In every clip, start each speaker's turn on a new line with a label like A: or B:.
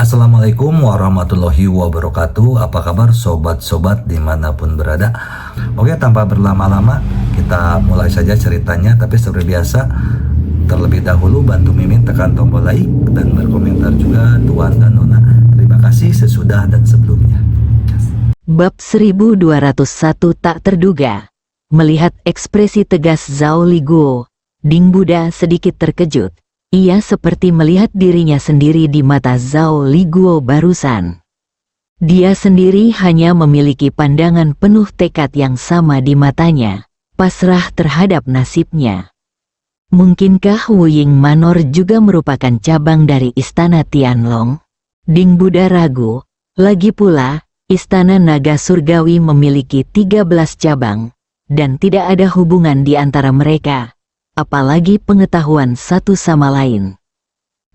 A: Assalamualaikum warahmatullahi wabarakatuh. Apa kabar sobat-sobat dimanapun berada? Oke, tanpa berlama-lama kita mulai saja ceritanya. Tapi seperti biasa, terlebih dahulu bantu Mimin tekan tombol like dan berkomentar juga Tuan dan Nona. Terima kasih sesudah dan sebelumnya.
B: Bab 1201 tak terduga. Melihat ekspresi tegas Zhao Liguo, Ding Buddha sedikit terkejut. Ia seperti melihat dirinya sendiri di mata Zhao Liguo barusan. Dia sendiri hanya memiliki pandangan penuh tekad yang sama di matanya, pasrah terhadap nasibnya. Mungkinkah Wuying Manor juga merupakan cabang dari Istana Tianlong? Ding Buddha ragu. Lagi pula, Istana Naga Surgawi memiliki 13 cabang, dan tidak ada hubungan di antara mereka. Apalagi pengetahuan satu sama lain.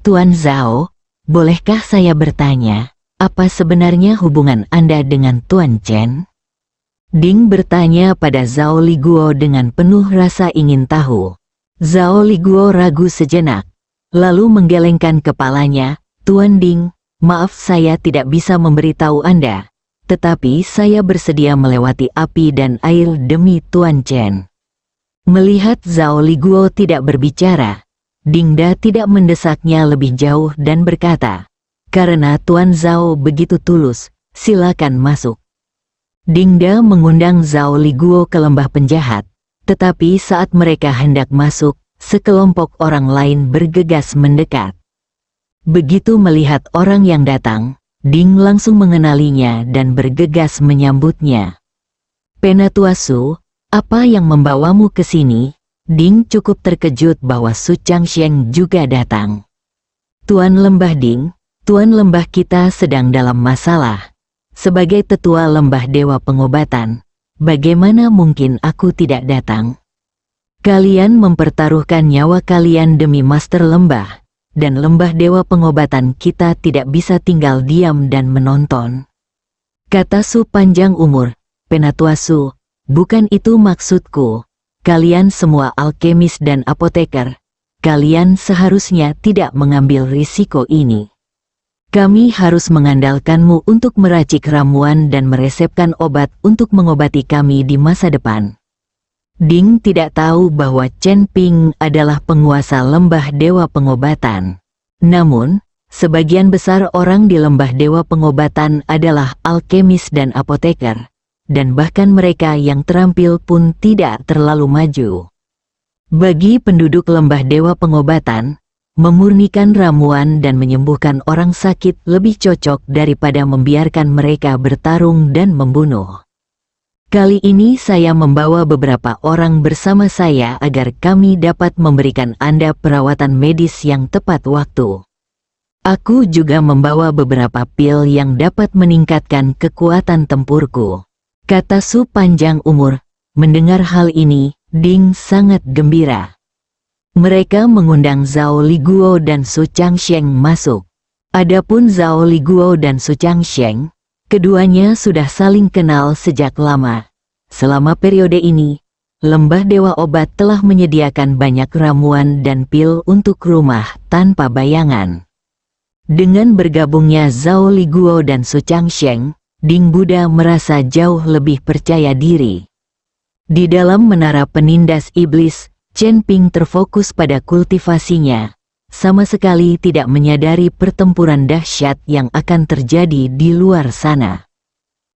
B: Tuan Zhao, bolehkah saya bertanya, apa sebenarnya hubungan Anda dengan Tuan Chen? Ding bertanya pada Zhao Liguo dengan penuh rasa ingin tahu. Zhao Liguo ragu sejenak, lalu menggelengkan kepalanya. Tuan Ding, maaf saya tidak bisa memberitahu Anda, tetapi saya bersedia melewati api dan air demi Tuan Chen. Melihat Zhao Liguo tidak berbicara, Dingda tidak mendesaknya lebih jauh dan berkata, "Karena Tuan Zhao begitu tulus, silakan masuk." Dingda mengundang Zhao Liguo ke lembah penjahat, tetapi saat mereka hendak masuk, sekelompok orang lain bergegas mendekat. Begitu melihat orang yang datang, Ding langsung mengenalinya dan bergegas menyambutnya. "Penatuasu, apa yang membawamu ke sini?" Ding cukup terkejut bahwa Su Changsheng juga datang. "Tuan Lembah Ding, Tuan Lembah kita sedang dalam masalah. Sebagai tetua Lembah Dewa Pengobatan, bagaimana mungkin aku tidak datang? Kalian mempertaruhkan nyawa kalian demi Master Lembah, dan Lembah Dewa Pengobatan kita tidak bisa tinggal diam dan menonton." Kata Su panjang umur, "Penatuasu, bukan itu maksudku. Kalian semua alkemis dan apoteker. Kalian seharusnya tidak mengambil risiko ini. Kami harus mengandalkanmu untuk meracik ramuan dan meresepkan obat untuk mengobati kami di masa depan." Ding tidak tahu bahwa Chen Ping adalah penguasa Lembah Dewa Pengobatan. Namun, sebagian besar orang di Lembah Dewa Pengobatan adalah alkemis dan apoteker. Dan bahkan mereka yang terampil pun tidak terlalu maju. Bagi penduduk Lembah Dewa Pengobatan, memurnikan ramuan dan menyembuhkan orang sakit lebih cocok daripada membiarkan mereka bertarung dan membunuh. Kali ini saya membawa beberapa orang bersama saya agar kami dapat memberikan Anda perawatan medis yang tepat waktu. Aku juga membawa beberapa pil yang dapat meningkatkan kekuatan tempurku," kata Su panjang umur. Mendengar hal ini, Ding sangat gembira. Mereka mengundang Zhao Liguo dan Su Changsheng masuk. Adapun Zhao Liguo dan Su Changsheng, keduanya sudah saling kenal sejak lama. Selama periode ini, Lembah Dewa Obat telah menyediakan banyak ramuan dan pil untuk rumah tanpa bayangan. Dengan bergabungnya Zhao Liguo dan Su Changsheng, Ding Buddha merasa jauh lebih percaya diri. Di dalam menara penindas iblis, Chen Ping terfokus pada kultivasinya, sama sekali tidak menyadari pertempuran dahsyat yang akan terjadi di luar sana.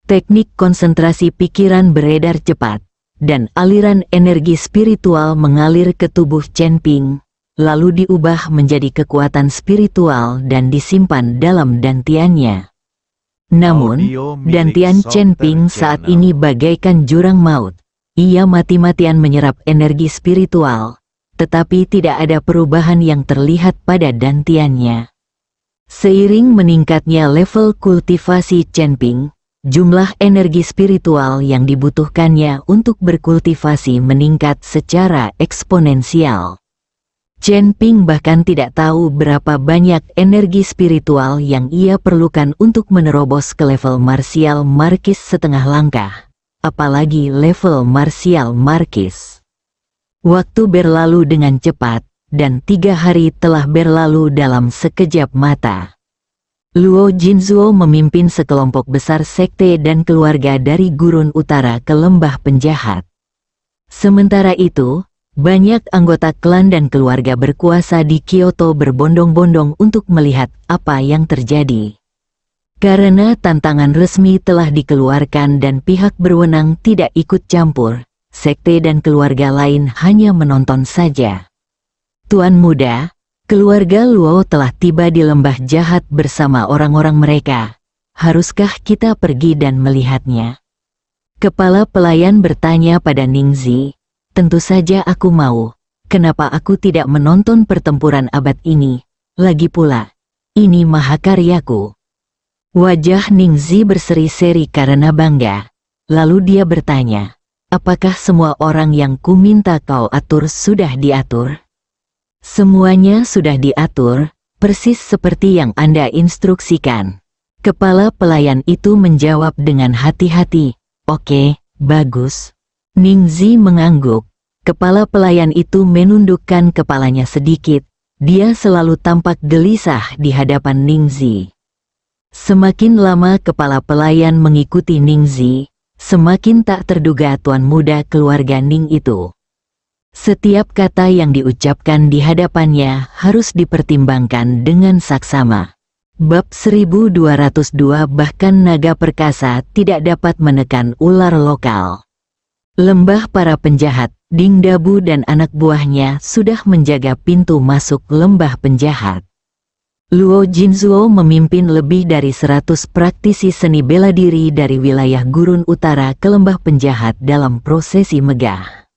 B: Teknik konsentrasi pikiran beredar cepat, dan aliran energi spiritual mengalir ke tubuh Chen Ping, lalu diubah menjadi kekuatan spiritual dan disimpan dalam dantiannya. Namun, dantian Chen Ping saat ini bagaikan jurang maut. Ia mati-matian menyerap energi spiritual, tetapi tidak ada perubahan yang terlihat pada dantiannya. Seiring meningkatnya level kultivasi Chen Ping, jumlah energi spiritual yang dibutuhkannya untuk berkultivasi meningkat secara eksponensial. Chen Ping bahkan tidak tahu berapa banyak energi spiritual yang ia perlukan untuk menerobos ke level martial markis setengah langkah, apalagi level martial markis. Waktu berlalu dengan cepat, dan 3 hari telah berlalu dalam sekejap mata. Luo Jinzuo memimpin sekelompok besar sekte dan keluarga dari gurun utara ke lembah penjahat. Sementara itu, banyak anggota klan dan keluarga berkuasa di Kyoto berbondong-bondong untuk melihat apa yang terjadi. Karena tantangan resmi telah dikeluarkan dan pihak berwenang tidak ikut campur, sekte dan keluarga lain hanya menonton saja. Tuan muda, keluarga Luo telah tiba di lembah jahat bersama orang-orang mereka. Haruskah kita pergi dan melihatnya? Kepala pelayan bertanya pada Ningzi. Tentu saja aku mau. Kenapa aku tidak menonton pertempuran abad ini? Lagi pula, ini mahakaryaku. Wajah Ningzi berseri-seri karena bangga. Lalu dia bertanya, apakah semua orang yang ku minta kau atur sudah diatur? Semuanya sudah diatur, persis seperti yang Anda instruksikan. Kepala pelayan itu menjawab dengan hati-hati. Oke, bagus. Ningzi mengangguk. Kepala pelayan itu menundukkan kepalanya sedikit. Dia selalu tampak gelisah di hadapan Ningzi. Semakin lama kepala pelayan mengikuti Ningzi, semakin tak terduga tuan muda keluarga Ning itu. Setiap kata yang diucapkan di hadapannya harus dipertimbangkan dengan saksama. Bab 1202 bahkan naga perkasa tidak dapat menekan ular lokal. Lembah para penjahat, Ding Dabu dan anak buahnya sudah menjaga pintu masuk lembah penjahat. Luo Jinzuo memimpin lebih dari 100 praktisi seni bela diri dari wilayah gurun utara ke lembah penjahat dalam prosesi megah.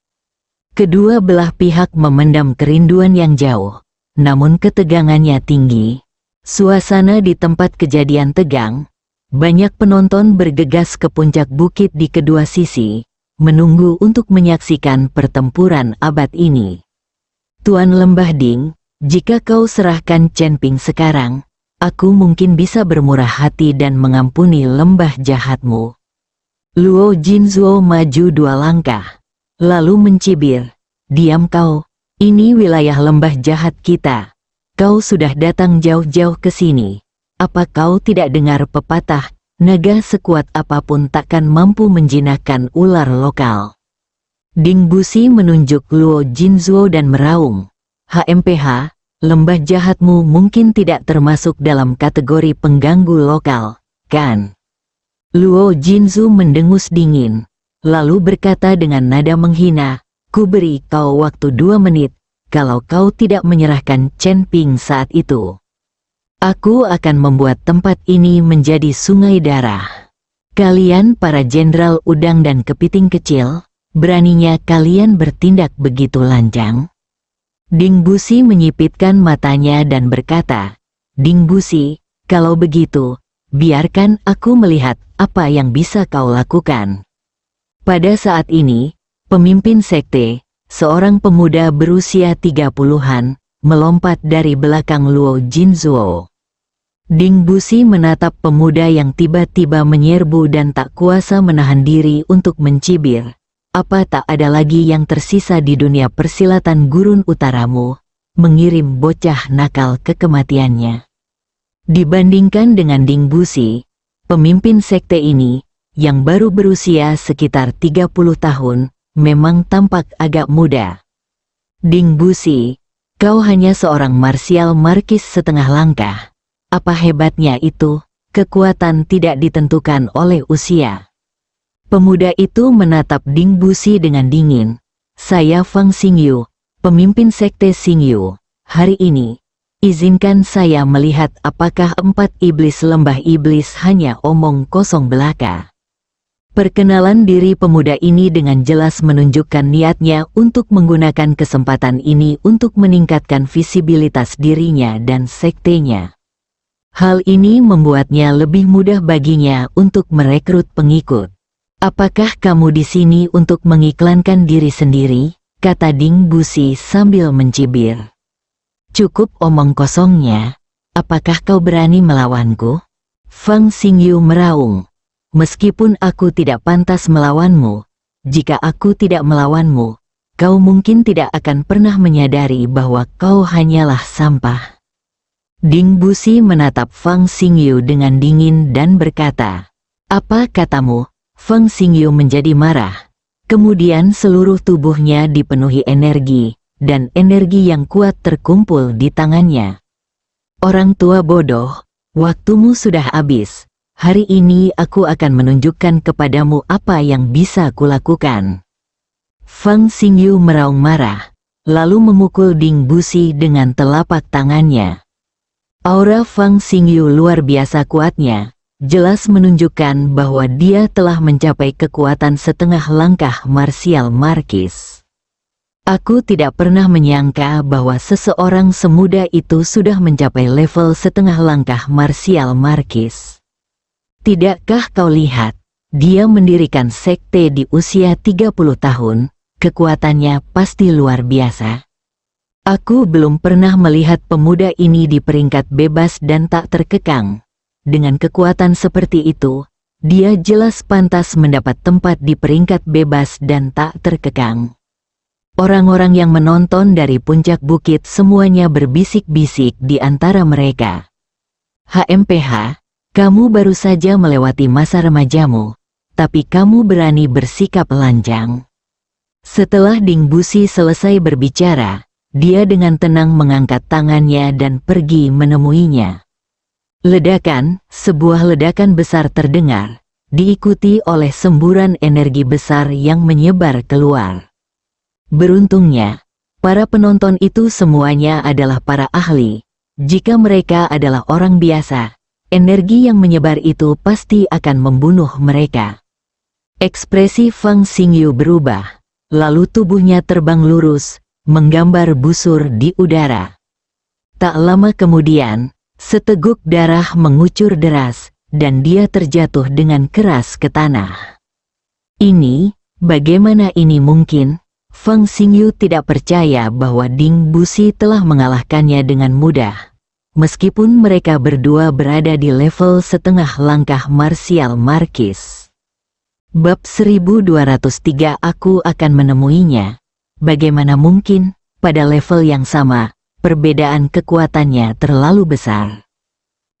B: Kedua belah pihak memendam kerinduan yang jauh, namun ketegangannya tinggi. Suasana di tempat kejadian tegang, banyak penonton bergegas ke puncak bukit di kedua sisi, menunggu untuk menyaksikan pertempuran abad ini. Tuan Lembah Ding, jika kau serahkan Chen Ping sekarang, aku mungkin bisa bermurah hati dan mengampuni lembah jahatmu. Luo Jinzuo maju 2 langkah. Lalu mencibir, diam kau, ini wilayah lembah jahat kita. Kau sudah datang jauh-jauh ke sini. Apa kau tidak dengar pepatah, naga sekuat apapun takkan mampu menjinakkan ular lokal? Ding Busi menunjuk Luo Jinzuo dan meraung. HMPH, lembah jahatmu mungkin tidak termasuk dalam kategori pengganggu lokal, kan? Luo Jinzu mendengus dingin. Lalu berkata dengan nada menghina, ku beri kau waktu 2 menit, kalau kau tidak menyerahkan Chen Ping saat itu. Aku akan membuat tempat ini menjadi sungai darah. Kalian para jenderal udang dan kepiting kecil, beraninya kalian bertindak begitu lancang? Ding Busi menyipitkan matanya dan berkata, Ding Busi, kalau begitu, biarkan aku melihat apa yang bisa kau lakukan. Pada saat ini, pemimpin sekte, seorang pemuda berusia 30-an, melompat dari belakang Luo Jinzuo. Ding Busi menatap pemuda yang tiba-tiba menyerbu dan tak kuasa menahan diri untuk mencibir. Apa tak ada lagi yang tersisa di dunia persilatan gurun utaramu, mengirim bocah nakal ke kematiannya? Dibandingkan dengan Ding Busi, pemimpin sekte ini, yang baru berusia sekitar 30 tahun, memang tampak agak muda. Ding Busi, kau hanya seorang marsial markis setengah langkah. Apa hebatnya itu? Kekuatan tidak ditentukan oleh usia. Pemuda itu menatap Ding Busi dengan dingin. Saya Fang Xingyu, pemimpin sekte Xingyu. Hari ini, izinkan saya melihat apakah 4 iblis lembah iblis hanya omong kosong belaka. Perkenalan diri pemuda ini dengan jelas menunjukkan niatnya untuk menggunakan kesempatan ini untuk meningkatkan visibilitas dirinya dan sektenya. Hal ini membuatnya lebih mudah baginya untuk merekrut pengikut. Apakah kamu di sini untuk mengiklankan diri sendiri? Kata Ding Busi sambil mencibir. Cukup omong kosongnya. Apakah kau berani melawanku? Fang Xingyu meraung. Meskipun aku tidak pantas melawanmu, jika aku tidak melawanmu, kau mungkin tidak akan pernah menyadari bahwa kau hanyalah sampah. Ding Busi menatap Fang Xingyu dengan dingin dan berkata, "Apa katamu?" Fang Xingyu menjadi marah. Kemudian seluruh tubuhnya dipenuhi energi, dan energi yang kuat terkumpul di tangannya. "Orang tua bodoh, waktumu sudah habis. Hari ini aku akan menunjukkan kepadamu apa yang bisa kulakukan." Fang Xingyu meraung marah, lalu memukul Ding Busi dengan telapak tangannya. Aura Fang Xingyu luar biasa kuatnya, jelas menunjukkan bahwa dia telah mencapai kekuatan setengah langkah martial markis. Aku tidak pernah menyangka bahwa seseorang semuda itu sudah mencapai level setengah langkah martial markis. Tidakkah kau lihat, dia mendirikan sekte di usia 30 tahun, kekuatannya pasti luar biasa. Aku belum pernah melihat pemuda ini di peringkat bebas dan tak terkekang. Dengan kekuatan seperti itu, dia jelas pantas mendapat tempat di peringkat bebas dan tak terkekang. Orang-orang yang menonton dari puncak bukit semuanya berbisik-bisik di antara mereka. "HMPH, kamu baru saja melewati masa remajamu, tapi kamu berani bersikap lanjang." Setelah Ding Busi selesai berbicara, dia dengan tenang mengangkat tangannya dan pergi menemuinya. Ledakan, sebuah ledakan besar terdengar, diikuti oleh semburan energi besar yang menyebar keluar. Beruntungnya, para penonton itu semuanya adalah para ahli. Jika mereka adalah orang biasa, energi yang menyebar itu pasti akan membunuh mereka. Ekspresi Fang Xingyu berubah. Lalu tubuhnya terbang lurus, menggambar busur di udara. Tak lama kemudian, seteguk darah mengucur deras, dan dia terjatuh dengan keras ke tanah. Bagaimana ini mungkin? Fang Xingyu tidak percaya bahwa Ding Busi telah mengalahkannya dengan mudah. Meskipun mereka berdua berada di level setengah langkah martial markis. Bab 1203 Aku akan menemuinya. Bagaimana mungkin, pada level yang sama, perbedaan kekuatannya terlalu besar.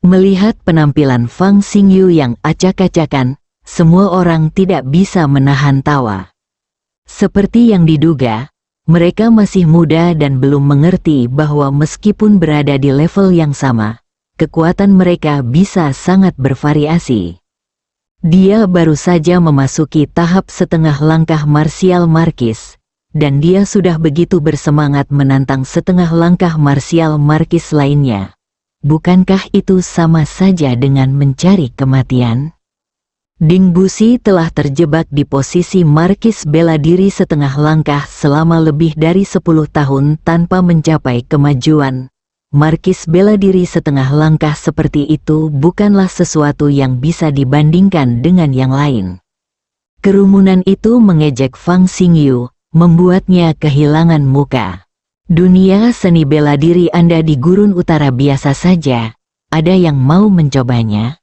B: Melihat penampilan Fang Xingyu yang acak-acakan, semua orang tidak bisa menahan tawa. Seperti yang diduga, mereka masih muda dan belum mengerti bahwa meskipun berada di level yang sama, kekuatan mereka bisa sangat bervariasi. Dia baru saja memasuki tahap setengah langkah martial markis, dan dia sudah begitu bersemangat menantang setengah langkah martial markis lainnya. Bukankah itu sama saja dengan mencari kematian? Ding Busi telah terjebak di posisi markis bela diri setengah langkah selama lebih dari 10 tahun tanpa mencapai kemajuan. Markis bela diri setengah langkah seperti itu bukanlah sesuatu yang bisa dibandingkan dengan yang lain. Kerumunan itu mengejek Fang Xingyu, membuatnya kehilangan muka. Dunia seni bela diri Anda di gurun utara biasa saja, ada yang mau mencobanya?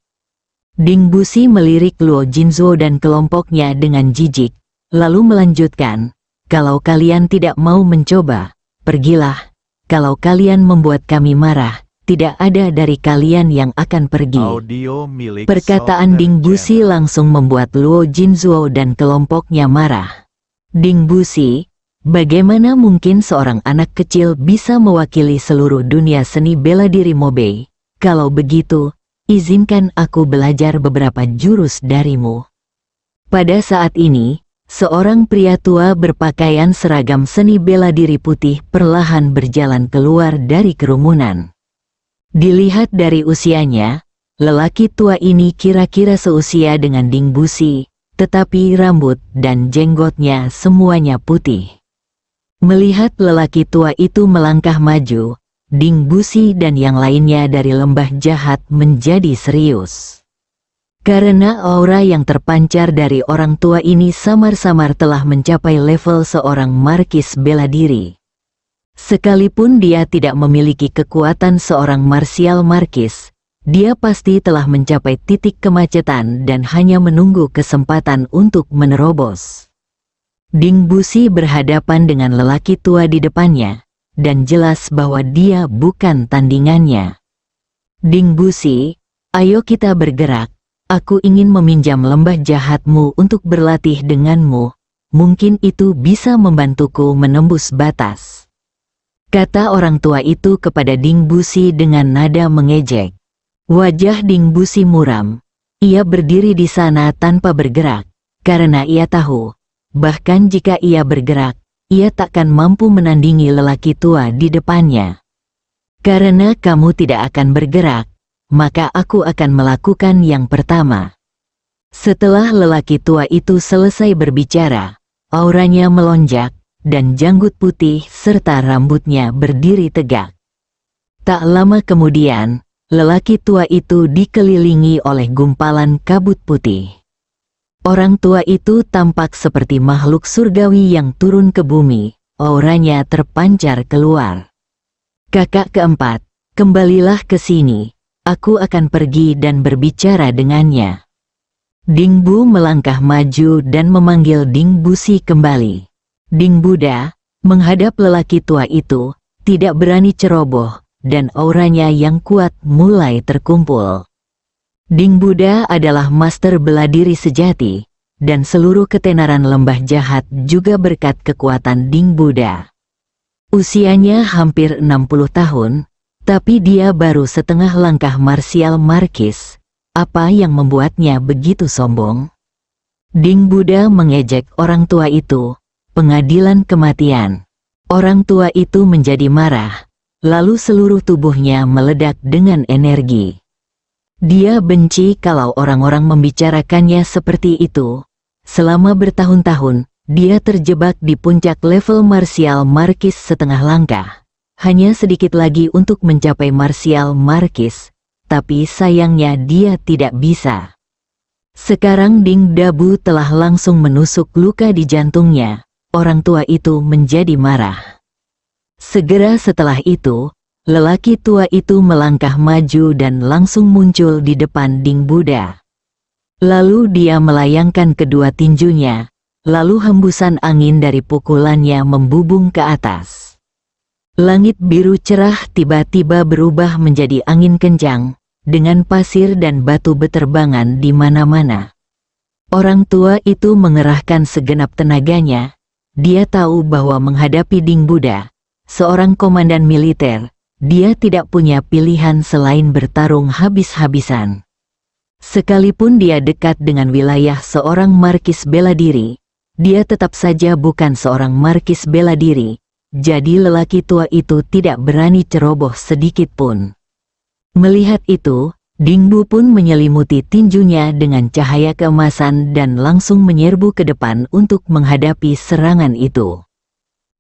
B: Ding Busi melirik Luo Jinzhou dan kelompoknya dengan jijik, lalu melanjutkan, "Kalau kalian tidak mau mencoba, pergilah. Kalau kalian membuat kami marah, tidak ada dari kalian yang akan pergi." Perkataan Ding Busi langsung membuat Luo Jinzhou dan kelompoknya marah. Ding Busi, bagaimana mungkin seorang anak kecil bisa mewakili seluruh dunia seni bela diri Mobei? Kalau begitu, izinkan aku belajar beberapa jurus darimu. Pada saat ini, seorang pria tua berpakaian seragam seni bela diri putih perlahan berjalan keluar dari kerumunan. Dilihat dari usianya, lelaki tua ini kira-kira seusia dengan Ding Busi, tetapi rambut dan jenggotnya semuanya putih. Melihat lelaki tua itu melangkah maju, Ding Busi dan yang lainnya dari lembah jahat menjadi serius. Karena aura yang terpancar dari orang tua ini samar-samar telah mencapai level seorang markis bela diri. Sekalipun dia tidak memiliki kekuatan seorang martial markis, dia pasti telah mencapai titik kemacetan dan hanya menunggu kesempatan untuk menerobos. Ding Busi berhadapan dengan lelaki tua di depannya, dan jelas bahwa dia bukan tandingannya. Ding Busi, ayo kita bergerak. Aku ingin meminjam lembah jahatmu untuk berlatih denganmu. Mungkin itu bisa membantuku menembus batas. Kata orang tua itu kepada Ding Busi dengan nada mengejek. Wajah Ding Busi muram. Ia berdiri di sana tanpa bergerak, karena ia tahu, bahkan jika ia bergerak, ia takkan mampu menandingi lelaki tua di depannya. Karena kamu tidak akan bergerak, maka aku akan melakukan yang pertama. Setelah lelaki tua itu selesai berbicara, auranya melonjak, dan janggut putih serta rambutnya berdiri tegak. Tak lama kemudian, lelaki tua itu dikelilingi oleh gumpalan kabut putih. Orang tua itu tampak seperti makhluk surgawi yang turun ke bumi, auranya terpancar keluar. Kakak keempat, kembalilah ke sini. Aku akan pergi dan berbicara dengannya. Ding Bu melangkah maju dan memanggil Ding Busi kembali. Ding Buda, menghadap lelaki tua itu, tidak berani ceroboh, dan auranya yang kuat mulai terkumpul. Ding Buda adalah master bela diri sejati, dan seluruh ketenaran lembah jahat juga berkat kekuatan Ding Buda. Usianya hampir 60 tahun, tapi dia baru setengah langkah marsial markis. Apa yang membuatnya begitu sombong? Ding Buda mengejek orang tua itu. Pengadilan kematian. Orang tua itu menjadi marah, lalu seluruh tubuhnya meledak dengan energi. Dia benci kalau orang-orang membicarakannya seperti itu. Selama bertahun-tahun, dia terjebak di puncak level marsial markis setengah langkah. Hanya sedikit lagi untuk mencapai marsial markis, tapi sayangnya dia tidak bisa. Sekarang Ding Dabu telah langsung menusuk luka di jantungnya. Orang tua itu menjadi marah. Segera setelah itu, lelaki tua itu melangkah maju dan langsung muncul di depan Ding Buda. Lalu dia melayangkan kedua tinjunya, lalu hembusan angin dari pukulannya membubung ke atas. Langit biru cerah tiba-tiba berubah menjadi angin kencang, dengan pasir dan batu beterbangan di mana-mana. Orang tua itu mengerahkan segenap tenaganya. Dia tahu bahwa menghadapi Ding Buda, seorang komandan militer, dia tidak punya pilihan selain bertarung habis-habisan. Sekalipun dia dekat dengan wilayah seorang markis bela diri, dia tetap saja bukan seorang markis bela diri. Jadi lelaki tua itu tidak berani ceroboh sedikit pun. Melihat itu, Ding Bu pun menyelimuti tinjunya dengan cahaya keemasan dan langsung menyerbu ke depan untuk menghadapi serangan itu.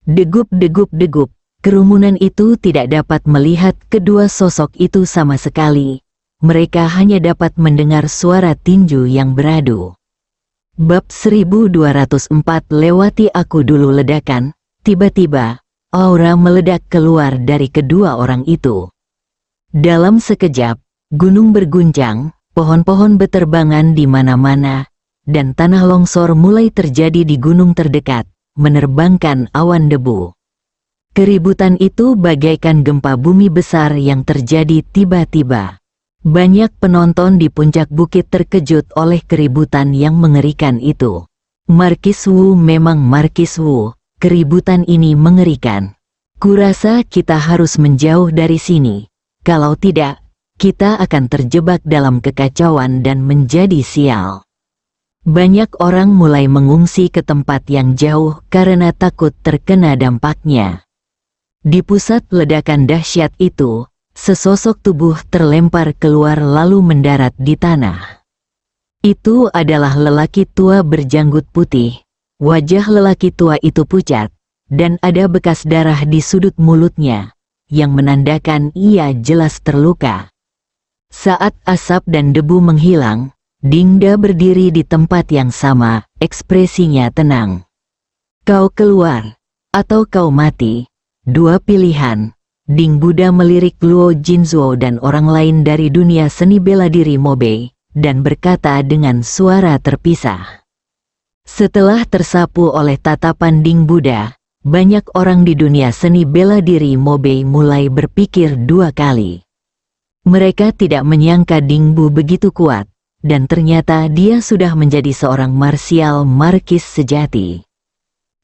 B: Degup-degup-degup, kerumunan itu tidak dapat melihat kedua sosok itu sama sekali. Mereka hanya dapat mendengar suara tinju yang beradu. Bab 1204 lewati aku dulu ledakan. Tiba-tiba, aura meledak keluar dari kedua orang itu. Dalam sekejap, gunung berguncang, pohon-pohon beterbangan di mana-mana, dan tanah longsor mulai terjadi di gunung terdekat, menerbangkan awan debu. Keributan itu bagaikan gempa bumi besar yang terjadi tiba-tiba. Banyak penonton di puncak bukit terkejut oleh keributan yang mengerikan itu. Markis Wu memang Markis Wu. Keributan ini mengerikan. Kurasa kita harus menjauh dari sini. Kalau tidak, kita akan terjebak dalam kekacauan dan menjadi sial. Banyak orang mulai mengungsi ke tempat yang jauh karena takut terkena dampaknya. Di pusat ledakan dahsyat itu, sesosok tubuh terlempar keluar lalu mendarat di tanah. Itu adalah lelaki tua berjanggut putih. Wajah lelaki tua itu pucat, dan ada bekas darah di sudut mulutnya, yang menandakan ia jelas terluka. Saat asap dan debu menghilang, Dingda berdiri di tempat yang sama, ekspresinya tenang. Kau keluar, atau kau mati. Dua pilihan. Ding Buda melirik Luo Jinzuo dan orang lain dari dunia seni bela diri Mobei, dan berkata dengan suara terpisah. Setelah tersapu oleh tatapan Ding Buda, banyak orang di dunia seni bela diri Mobei mulai berpikir dua kali. Mereka tidak menyangka Ding Bu begitu kuat, dan ternyata dia sudah menjadi seorang marsial markis sejati.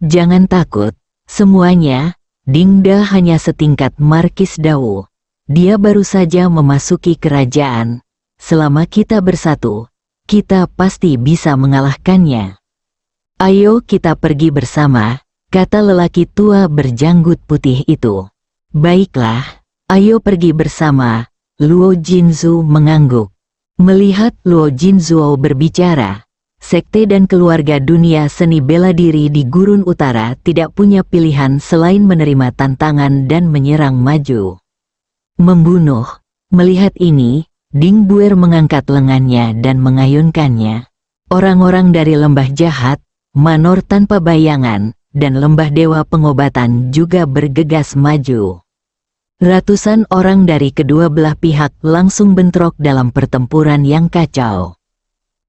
B: Jangan takut, semuanya, Ding Da hanya setingkat Markis Dao. Dia baru saja memasuki kerajaan. Selama kita bersatu, kita pasti bisa mengalahkannya. Ayo kita pergi bersama, kata lelaki tua berjanggut putih itu. Baiklah, ayo pergi bersama, Luo Jinzu mengangguk. Melihat Luo Jinzuo berbicara, sekte dan keluarga dunia seni bela diri di Gurun Utara tidak punya pilihan selain menerima tantangan dan menyerang maju. Membunuh. Melihat ini, Ding Buer mengangkat lengannya dan mengayunkannya. Orang-orang dari lembah jahat, manor tanpa bayangan, dan lembah dewa pengobatan juga bergegas maju. Ratusan orang dari kedua belah pihak langsung bentrok dalam pertempuran yang kacau.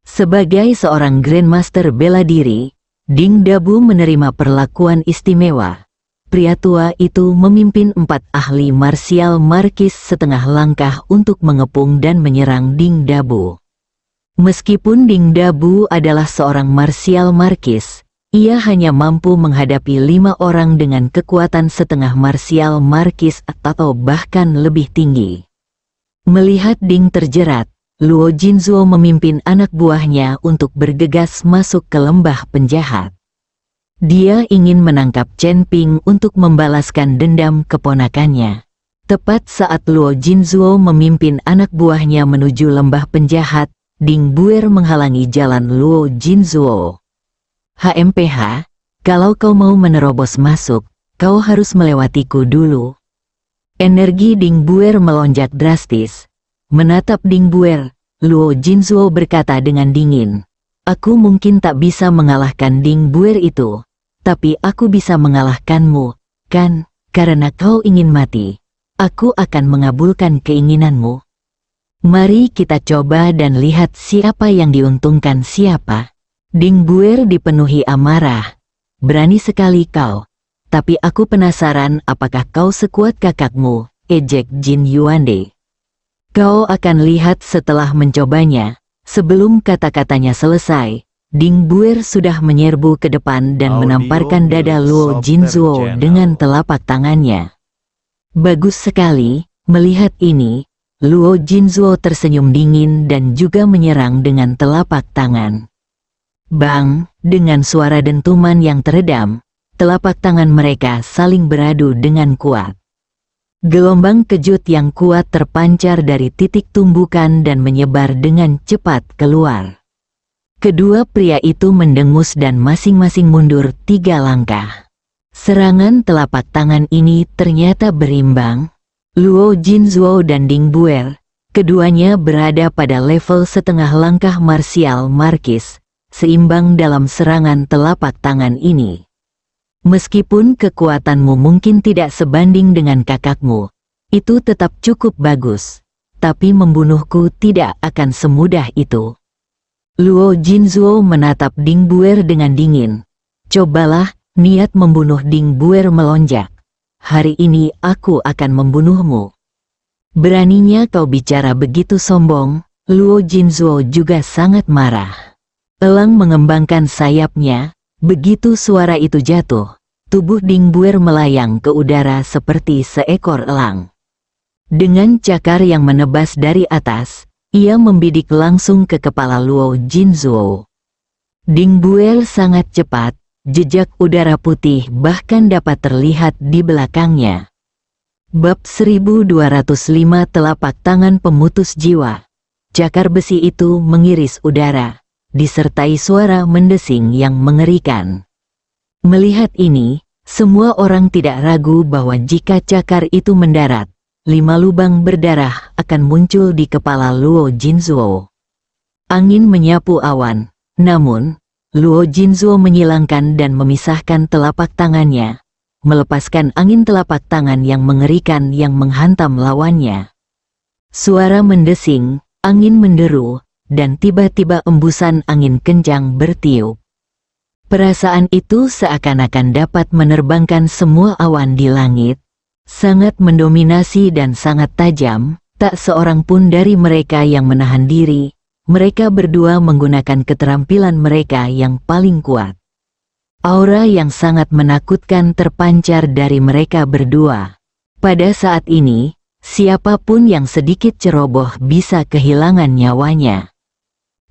B: Sebagai seorang Grandmaster bela diri, Ding Dabu menerima perlakuan istimewa. Pria tua itu memimpin 4 ahli marsial markis setengah langkah untuk mengepung dan menyerang Ding Dabu. Meskipun Ding Dabu adalah seorang marsial markis, ia hanya mampu menghadapi 5 orang dengan kekuatan setengah marsial markis atau bahkan lebih tinggi. Melihat Ding terjerat, Luo Jinzuo memimpin anak buahnya untuk bergegas masuk ke lembah penjahat. Dia ingin menangkap Chen Ping untuk membalaskan dendam keponakannya. Tepat saat Luo Jinzuo memimpin anak buahnya menuju lembah penjahat, Ding Buer menghalangi jalan Luo Jinzuo. HMPH, kalau kau mau menerobos masuk, kau harus melewatiku dulu. Energi Ding Buer melonjak drastis. Menatap Ding Buer, Luo Jinzuo berkata dengan dingin, "Aku mungkin tak bisa mengalahkan Ding Buer itu, tapi aku bisa mengalahkanmu, kan? Karena kau ingin mati, aku akan mengabulkan keinginanmu. Mari kita coba dan lihat siapa yang diuntungkan siapa." Ding Buer dipenuhi amarah. "Berani sekali kau. Tapi aku penasaran apakah kau sekuat kakakmu," ejek Jin Yuande. "Kau akan lihat setelah mencobanya." Sebelum kata-katanya selesai, Ding Buer sudah menyerbu ke depan dan menamparkan dada Luo Jinzuo dengan telapak tangannya. Bagus sekali. Melihat ini, Luo Jinzuo tersenyum dingin dan juga menyerang dengan telapak tangan. Bang, dengan suara dentuman yang teredam, telapak tangan mereka saling beradu dengan kuat. Gelombang kejut yang kuat terpancar dari titik tumbukan dan menyebar dengan cepat keluar. Kedua pria itu mendengus dan masing-masing mundur 3 langkah. Serangan telapak tangan ini ternyata berimbang. Luo Jinzuo dan Ding Buer, keduanya berada pada level setengah langkah marsial markis, seimbang dalam serangan telapak tangan ini. Meskipun kekuatanmu mungkin tidak sebanding dengan kakakmu, itu tetap cukup bagus, tapi membunuhku tidak akan semudah itu. Luo Jinzuo menatap Ding Buer dengan dingin. "Cobalah." Niat membunuh Ding Buer melonjak. "Hari ini aku akan membunuhmu." "Beraninya kau bicara begitu sombong." Luo Jinzuo juga sangat marah. Elang mengembangkan sayapnya. Begitu suara itu jatuh, tubuh Ding Buer melayang ke udara seperti seekor elang. Dengan cakar yang menebas dari atas, ia membidik langsung ke kepala Luo Jinzuo. Ding Buer sangat cepat, jejak udara putih bahkan dapat terlihat di belakangnya. Bab 1205 Telapak Tangan Pemutus Jiwa. Cakar besi itu mengiris udara, disertai suara mendesing yang mengerikan. Melihat ini, semua orang tidak ragu bahwa jika cakar itu mendarat, 5 lubang berdarah akan muncul di kepala Luo Jinzuo. Angin menyapu awan, namun, Luo Jinzuo menyilangkan dan memisahkan telapak tangannya, melepaskan angin telapak tangan yang mengerikan yang menghantam lawannya. Suara mendesing, angin menderu, dan tiba-tiba embusan angin kencang bertiup. Perasaan itu seakan-akan dapat menerbangkan semua awan di langit. Sangat mendominasi dan sangat tajam, Tak seorang pun dari mereka yang menahan diri. Mereka berdua menggunakan keterampilan mereka yang paling kuat. Aura yang sangat menakutkan terpancar dari mereka berdua. Pada saat ini, siapapun yang sedikit ceroboh bisa kehilangan nyawanya.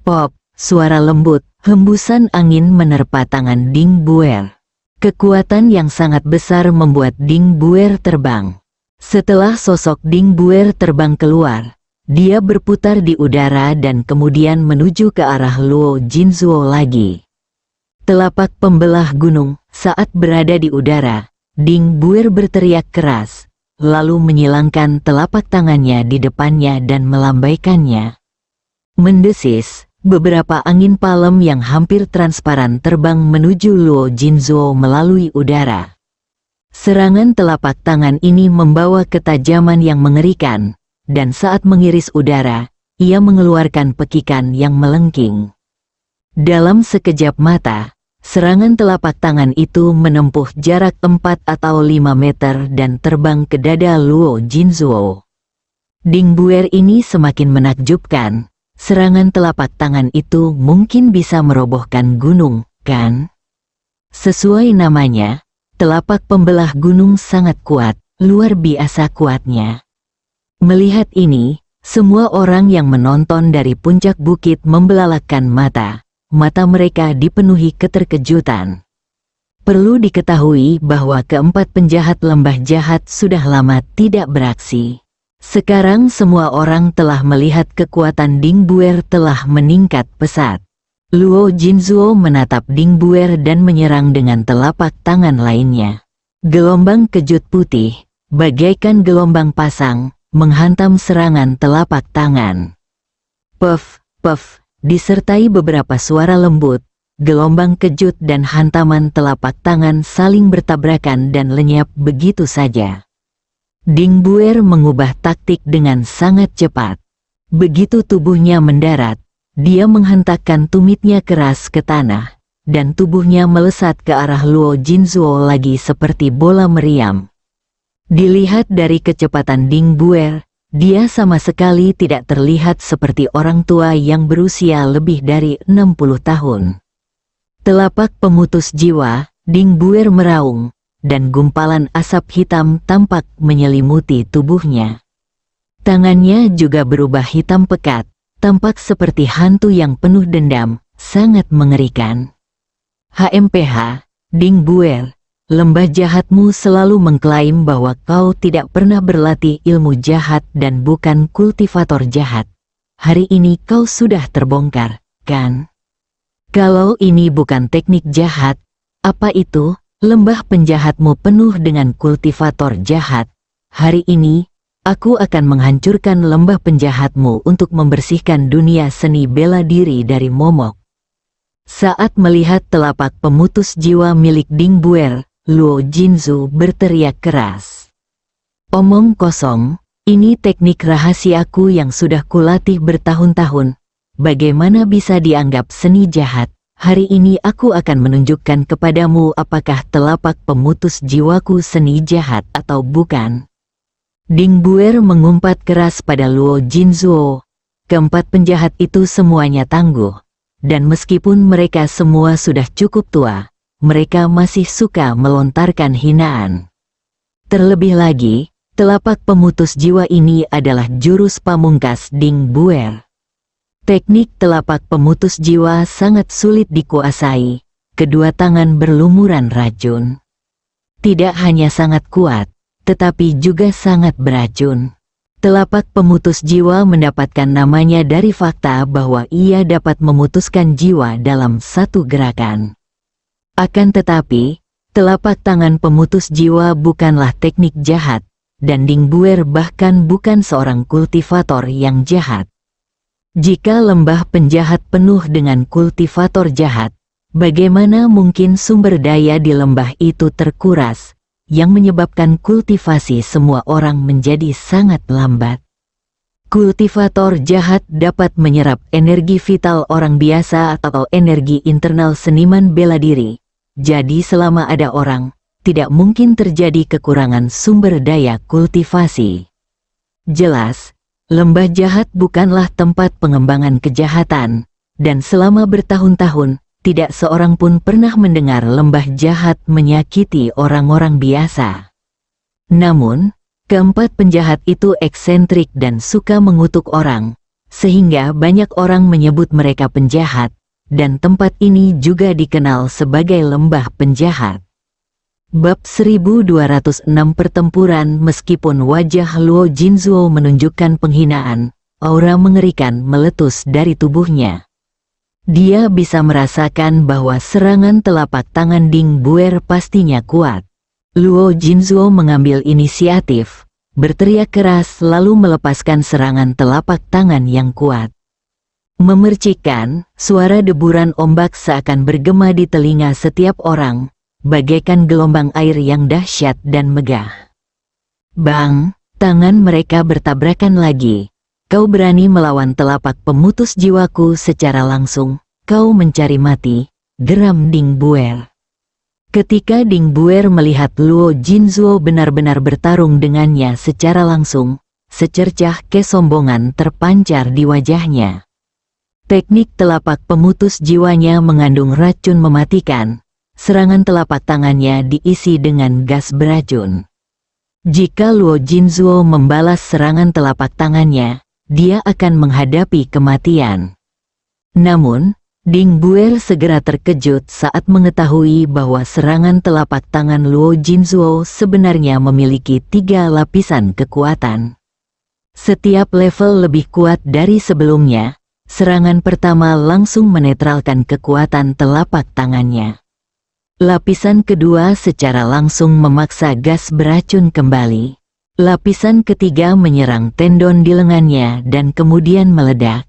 B: Pop, suara lembut, hembusan angin menerpa tangan Ding Buer. Kekuatan yang sangat besar membuat Ding Buer terbang. Setelah sosok Ding Buer terbang keluar, dia berputar di udara dan kemudian menuju ke arah Luo Jinzuo lagi. Telapak pembelah gunung, saat berada di udara, Ding Buer berteriak keras, lalu menyilangkan telapak tangannya di depannya dan melambaikannya. Mendesis, beberapa angin palem yang hampir transparan terbang menuju Luo Jinzuo melalui udara. Serangan telapak tangan ini membawa ketajaman yang mengerikan, dan saat mengiris udara, ia mengeluarkan pekikan yang melengking. Dalam sekejap mata, serangan telapak tangan itu menempuh jarak 4 atau 5 meter dan terbang ke dada Luo Jinzuo. Ding Buer ini semakin menakjubkan. Serangan telapak tangan itu mungkin bisa merobohkan gunung, kan? Sesuai namanya, telapak pembelah gunung sangat kuat, luar biasa kuatnya. Melihat ini, semua orang yang menonton dari puncak bukit membelalakkan mata. Mata mereka dipenuhi keterkejutan. Perlu diketahui bahwa keempat penjahat lembah jahat sudah lama tidak beraksi. Sekarang semua orang telah melihat kekuatan Ding Buer telah meningkat pesat. Luo Jinzuo menatap Ding Buer dan menyerang dengan telapak tangan lainnya. Gelombang kejut putih, bagaikan gelombang pasang, menghantam serangan telapak tangan. Puff, puff, disertai beberapa suara lembut, gelombang kejut dan hantaman telapak tangan saling bertabrakan dan lenyap begitu saja. Ding Buer mengubah taktik dengan sangat cepat. Begitu tubuhnya mendarat, dia menghentakkan tumitnya keras ke tanah, dan tubuhnya melesat ke arah Luo Jinzuo lagi seperti bola meriam. Dilihat dari kecepatan Ding Buer, dia sama sekali tidak terlihat seperti orang tua yang berusia lebih dari 60 tahun. Telapak pemutus jiwa, Ding Buer meraung, dan gumpalan asap hitam tampak menyelimuti tubuhnya. Tangannya juga berubah hitam pekat, tampak seperti hantu yang penuh dendam, sangat mengerikan. HMPH, Ding Buer, lembah jahatmu selalu mengklaim bahwa kau tidak pernah berlatih ilmu jahat dan bukan kultivator jahat. Hari ini kau sudah terbongkar, kan? Kalau ini bukan teknik jahat, apa itu? Lembah penjahatmu penuh dengan kultivator jahat. Hari ini, aku akan menghancurkan lembah penjahatmu untuk membersihkan dunia seni bela diri dari momok. Saat melihat telapak pemutus jiwa milik Ding Buer, Luo Jinzu berteriak keras. Omong kosong, ini teknik rahasiaku yang sudah kulatih bertahun-tahun. Bagaimana bisa dianggap seni jahat? Hari ini aku akan menunjukkan kepadamu apakah telapak pemutus jiwaku seni jahat atau bukan. Ding Buer mengumpat keras pada Luo Jinzuo. Keempat penjahat itu semuanya tangguh. Dan meskipun mereka semua sudah cukup tua, mereka masih suka melontarkan hinaan. Terlebih lagi, telapak pemutus jiwa ini adalah jurus pamungkas Ding Buer. Teknik telapak pemutus jiwa sangat sulit dikuasai, kedua tangan berlumuran racun. Tidak hanya sangat kuat, tetapi juga sangat beracun. Telapak pemutus jiwa mendapatkan namanya dari fakta bahwa ia dapat memutuskan jiwa dalam satu gerakan. Akan tetapi, telapak tangan pemutus jiwa bukanlah teknik jahat, dan Ding Buer bahkan bukan seorang kultivator yang jahat. Jika lembah penjahat penuh dengan kultivator jahat, bagaimana mungkin sumber daya di lembah itu terkuras, yang menyebabkan kultivasi semua orang menjadi sangat lambat? Kultivator jahat dapat menyerap energi vital orang biasa atau energi internal seniman bela diri. Jadi selama ada orang, tidak mungkin terjadi kekurangan sumber daya kultivasi. Jelas, lembah jahat bukanlah tempat pengembangan kejahatan, dan selama bertahun-tahun, tidak seorang pun pernah mendengar lembah jahat menyakiti orang-orang biasa. Namun, keempat penjahat itu eksentrik dan suka mengutuk orang, sehingga banyak orang menyebut mereka penjahat, dan tempat ini juga dikenal sebagai lembah penjahat. Bab 1206 Pertempuran. Meskipun wajah Luo Jinzuo menunjukkan penghinaan, aura mengerikan meletus dari tubuhnya. Dia bisa merasakan bahwa serangan telapak tangan Ding Buer pastinya kuat. Luo Jinzuo mengambil inisiatif, berteriak keras lalu melepaskan serangan telapak tangan yang kuat. Memercikkan, suara deburan ombak seakan bergema di telinga setiap orang, bagaikan gelombang air yang dahsyat dan megah. Bang, tangan mereka bertabrakan lagi. Kau berani melawan telapak pemutus jiwaku secara langsung, kau mencari mati, geram Ding Buer. Ketika Ding Buer melihat Luo Jinzuo benar-benar bertarung dengannya secara langsung, secercah kesombongan terpancar di wajahnya. Teknik telapak pemutus jiwanya mengandung racun mematikan. Serangan telapak tangannya diisi dengan gas beracun. Jika Luo Jinzuo membalas serangan telapak tangannya, dia akan menghadapi kematian. Namun, Ding Buer segera terkejut saat mengetahui bahwa serangan telapak tangan Luo Jinzuo sebenarnya memiliki 3 lapisan kekuatan. Setiap level lebih kuat dari sebelumnya, serangan pertama langsung menetralkan kekuatan telapak tangannya. Lapisan kedua secara langsung memaksa gas beracun kembali. Lapisan ketiga menyerang tendon di lengannya dan kemudian meledak.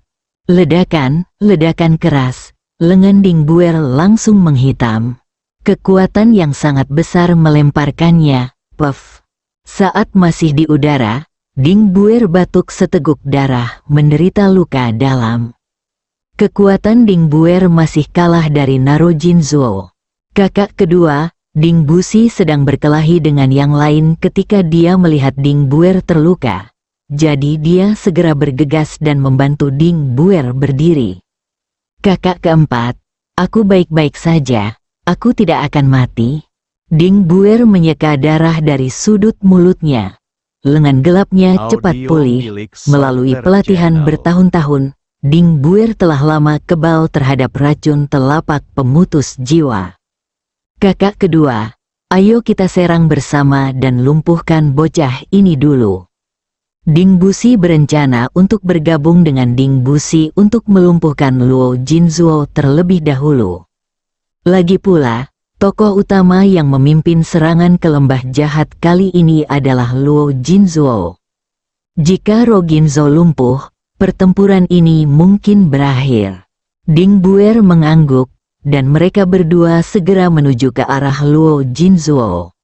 B: Ledakan keras, lengan Ding Buer langsung menghitam. Kekuatan yang sangat besar melemparkannya, puff. Saat masih di udara, Ding Buer batuk seteguk darah, menderita luka dalam. Kekuatan Ding Buer masih kalah dari Naro Jinzuo. Kakak kedua, Ding Busi sedang berkelahi dengan yang lain ketika dia melihat Ding Buer terluka. Jadi dia segera bergegas dan membantu Ding Buer berdiri. Kakak keempat, aku baik-baik saja, aku tidak akan mati. Ding Buer menyeka darah dari sudut mulutnya. Lengan gelapnya cepat pulih. Melalui pelatihan bertahun-tahun, Ding Buer telah lama kebal terhadap racun telapak pemutus jiwa. Kakak kedua, ayo kita serang bersama dan lumpuhkan bocah ini dulu. Ding Busi berencana untuk bergabung dengan Ding Busi untuk melumpuhkan Luo Jinzuo terlebih dahulu. Lagi pula, tokoh utama yang memimpin serangan ke lembah jahat kali ini adalah Luo Jinzuo. Jika Luo Jinzuo lumpuh, pertempuran ini mungkin berakhir. Ding Buer mengangguk, dan mereka berdua segera menuju ke arah Luo Jinzuo.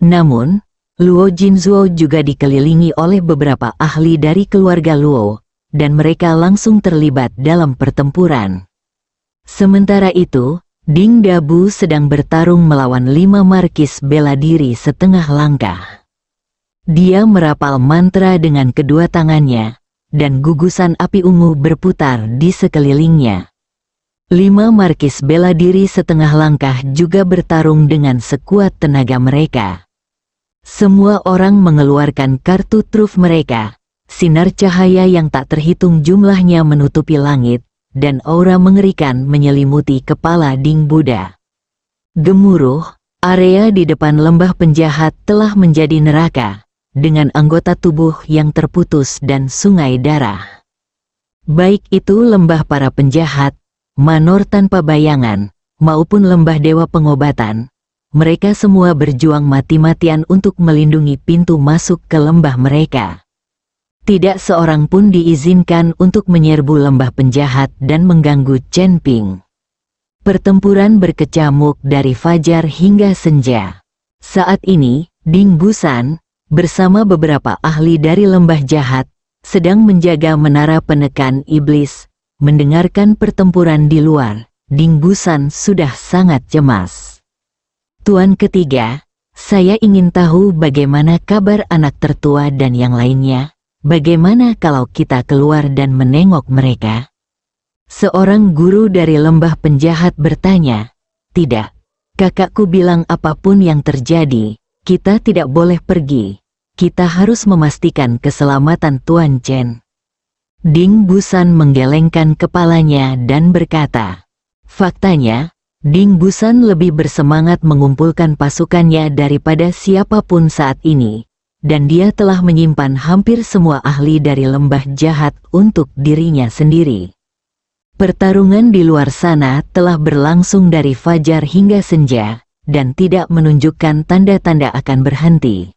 B: Namun, Luo Jinzuo juga dikelilingi oleh beberapa ahli dari keluarga Luo, dan mereka langsung terlibat dalam pertempuran. Sementara itu, Ding Dabu sedang bertarung melawan 5 markis bela diri setengah langkah. Dia merapal mantra dengan kedua tangannya, dan gugusan api ungu berputar di sekelilingnya. 5 markis bela diri setengah langkah juga bertarung dengan sekuat tenaga mereka. Semua orang mengeluarkan kartu truf mereka. Sinar cahaya yang tak terhitung jumlahnya menutupi langit, dan aura mengerikan menyelimuti kepala Ding Buddha. Gemuruh, area di depan lembah penjahat telah menjadi neraka, dengan anggota tubuh yang terputus dan sungai darah. Baik itu lembah para penjahat, manor tanpa bayangan, maupun lembah dewa pengobatan, mereka semua berjuang mati-matian untuk melindungi pintu masuk ke lembah mereka. Tidak seorang pun diizinkan untuk menyerbu lembah penjahat dan mengganggu Chen Ping. Pertempuran berkecamuk dari fajar hingga senja. Saat ini, Ding Busan, bersama beberapa ahli dari lembah jahat, sedang menjaga menara penekan iblis. Mendengarkan pertempuran di luar, Ding Busan sudah sangat cemas. Tuan ketiga, saya ingin tahu bagaimana kabar anak tertua dan yang lainnya. bagaimana kalau kita keluar dan menengok mereka? Seorang guru dari lembah penjahat bertanya, "Tidak, kakakku bilang apapun yang terjadi, kita tidak boleh pergi. Kita harus memastikan keselamatan Tuan Chen." Ding Busan menggelengkan kepalanya dan berkata, "Faktanya, Ding Busan lebih bersemangat mengumpulkan pasukannya daripada siapapun saat ini, dan dia telah menyimpan hampir semua ahli dari lembah jahat untuk dirinya sendiri. Pertarungan di luar sana telah berlangsung dari fajar hingga senja, dan tidak menunjukkan tanda-tanda akan berhenti.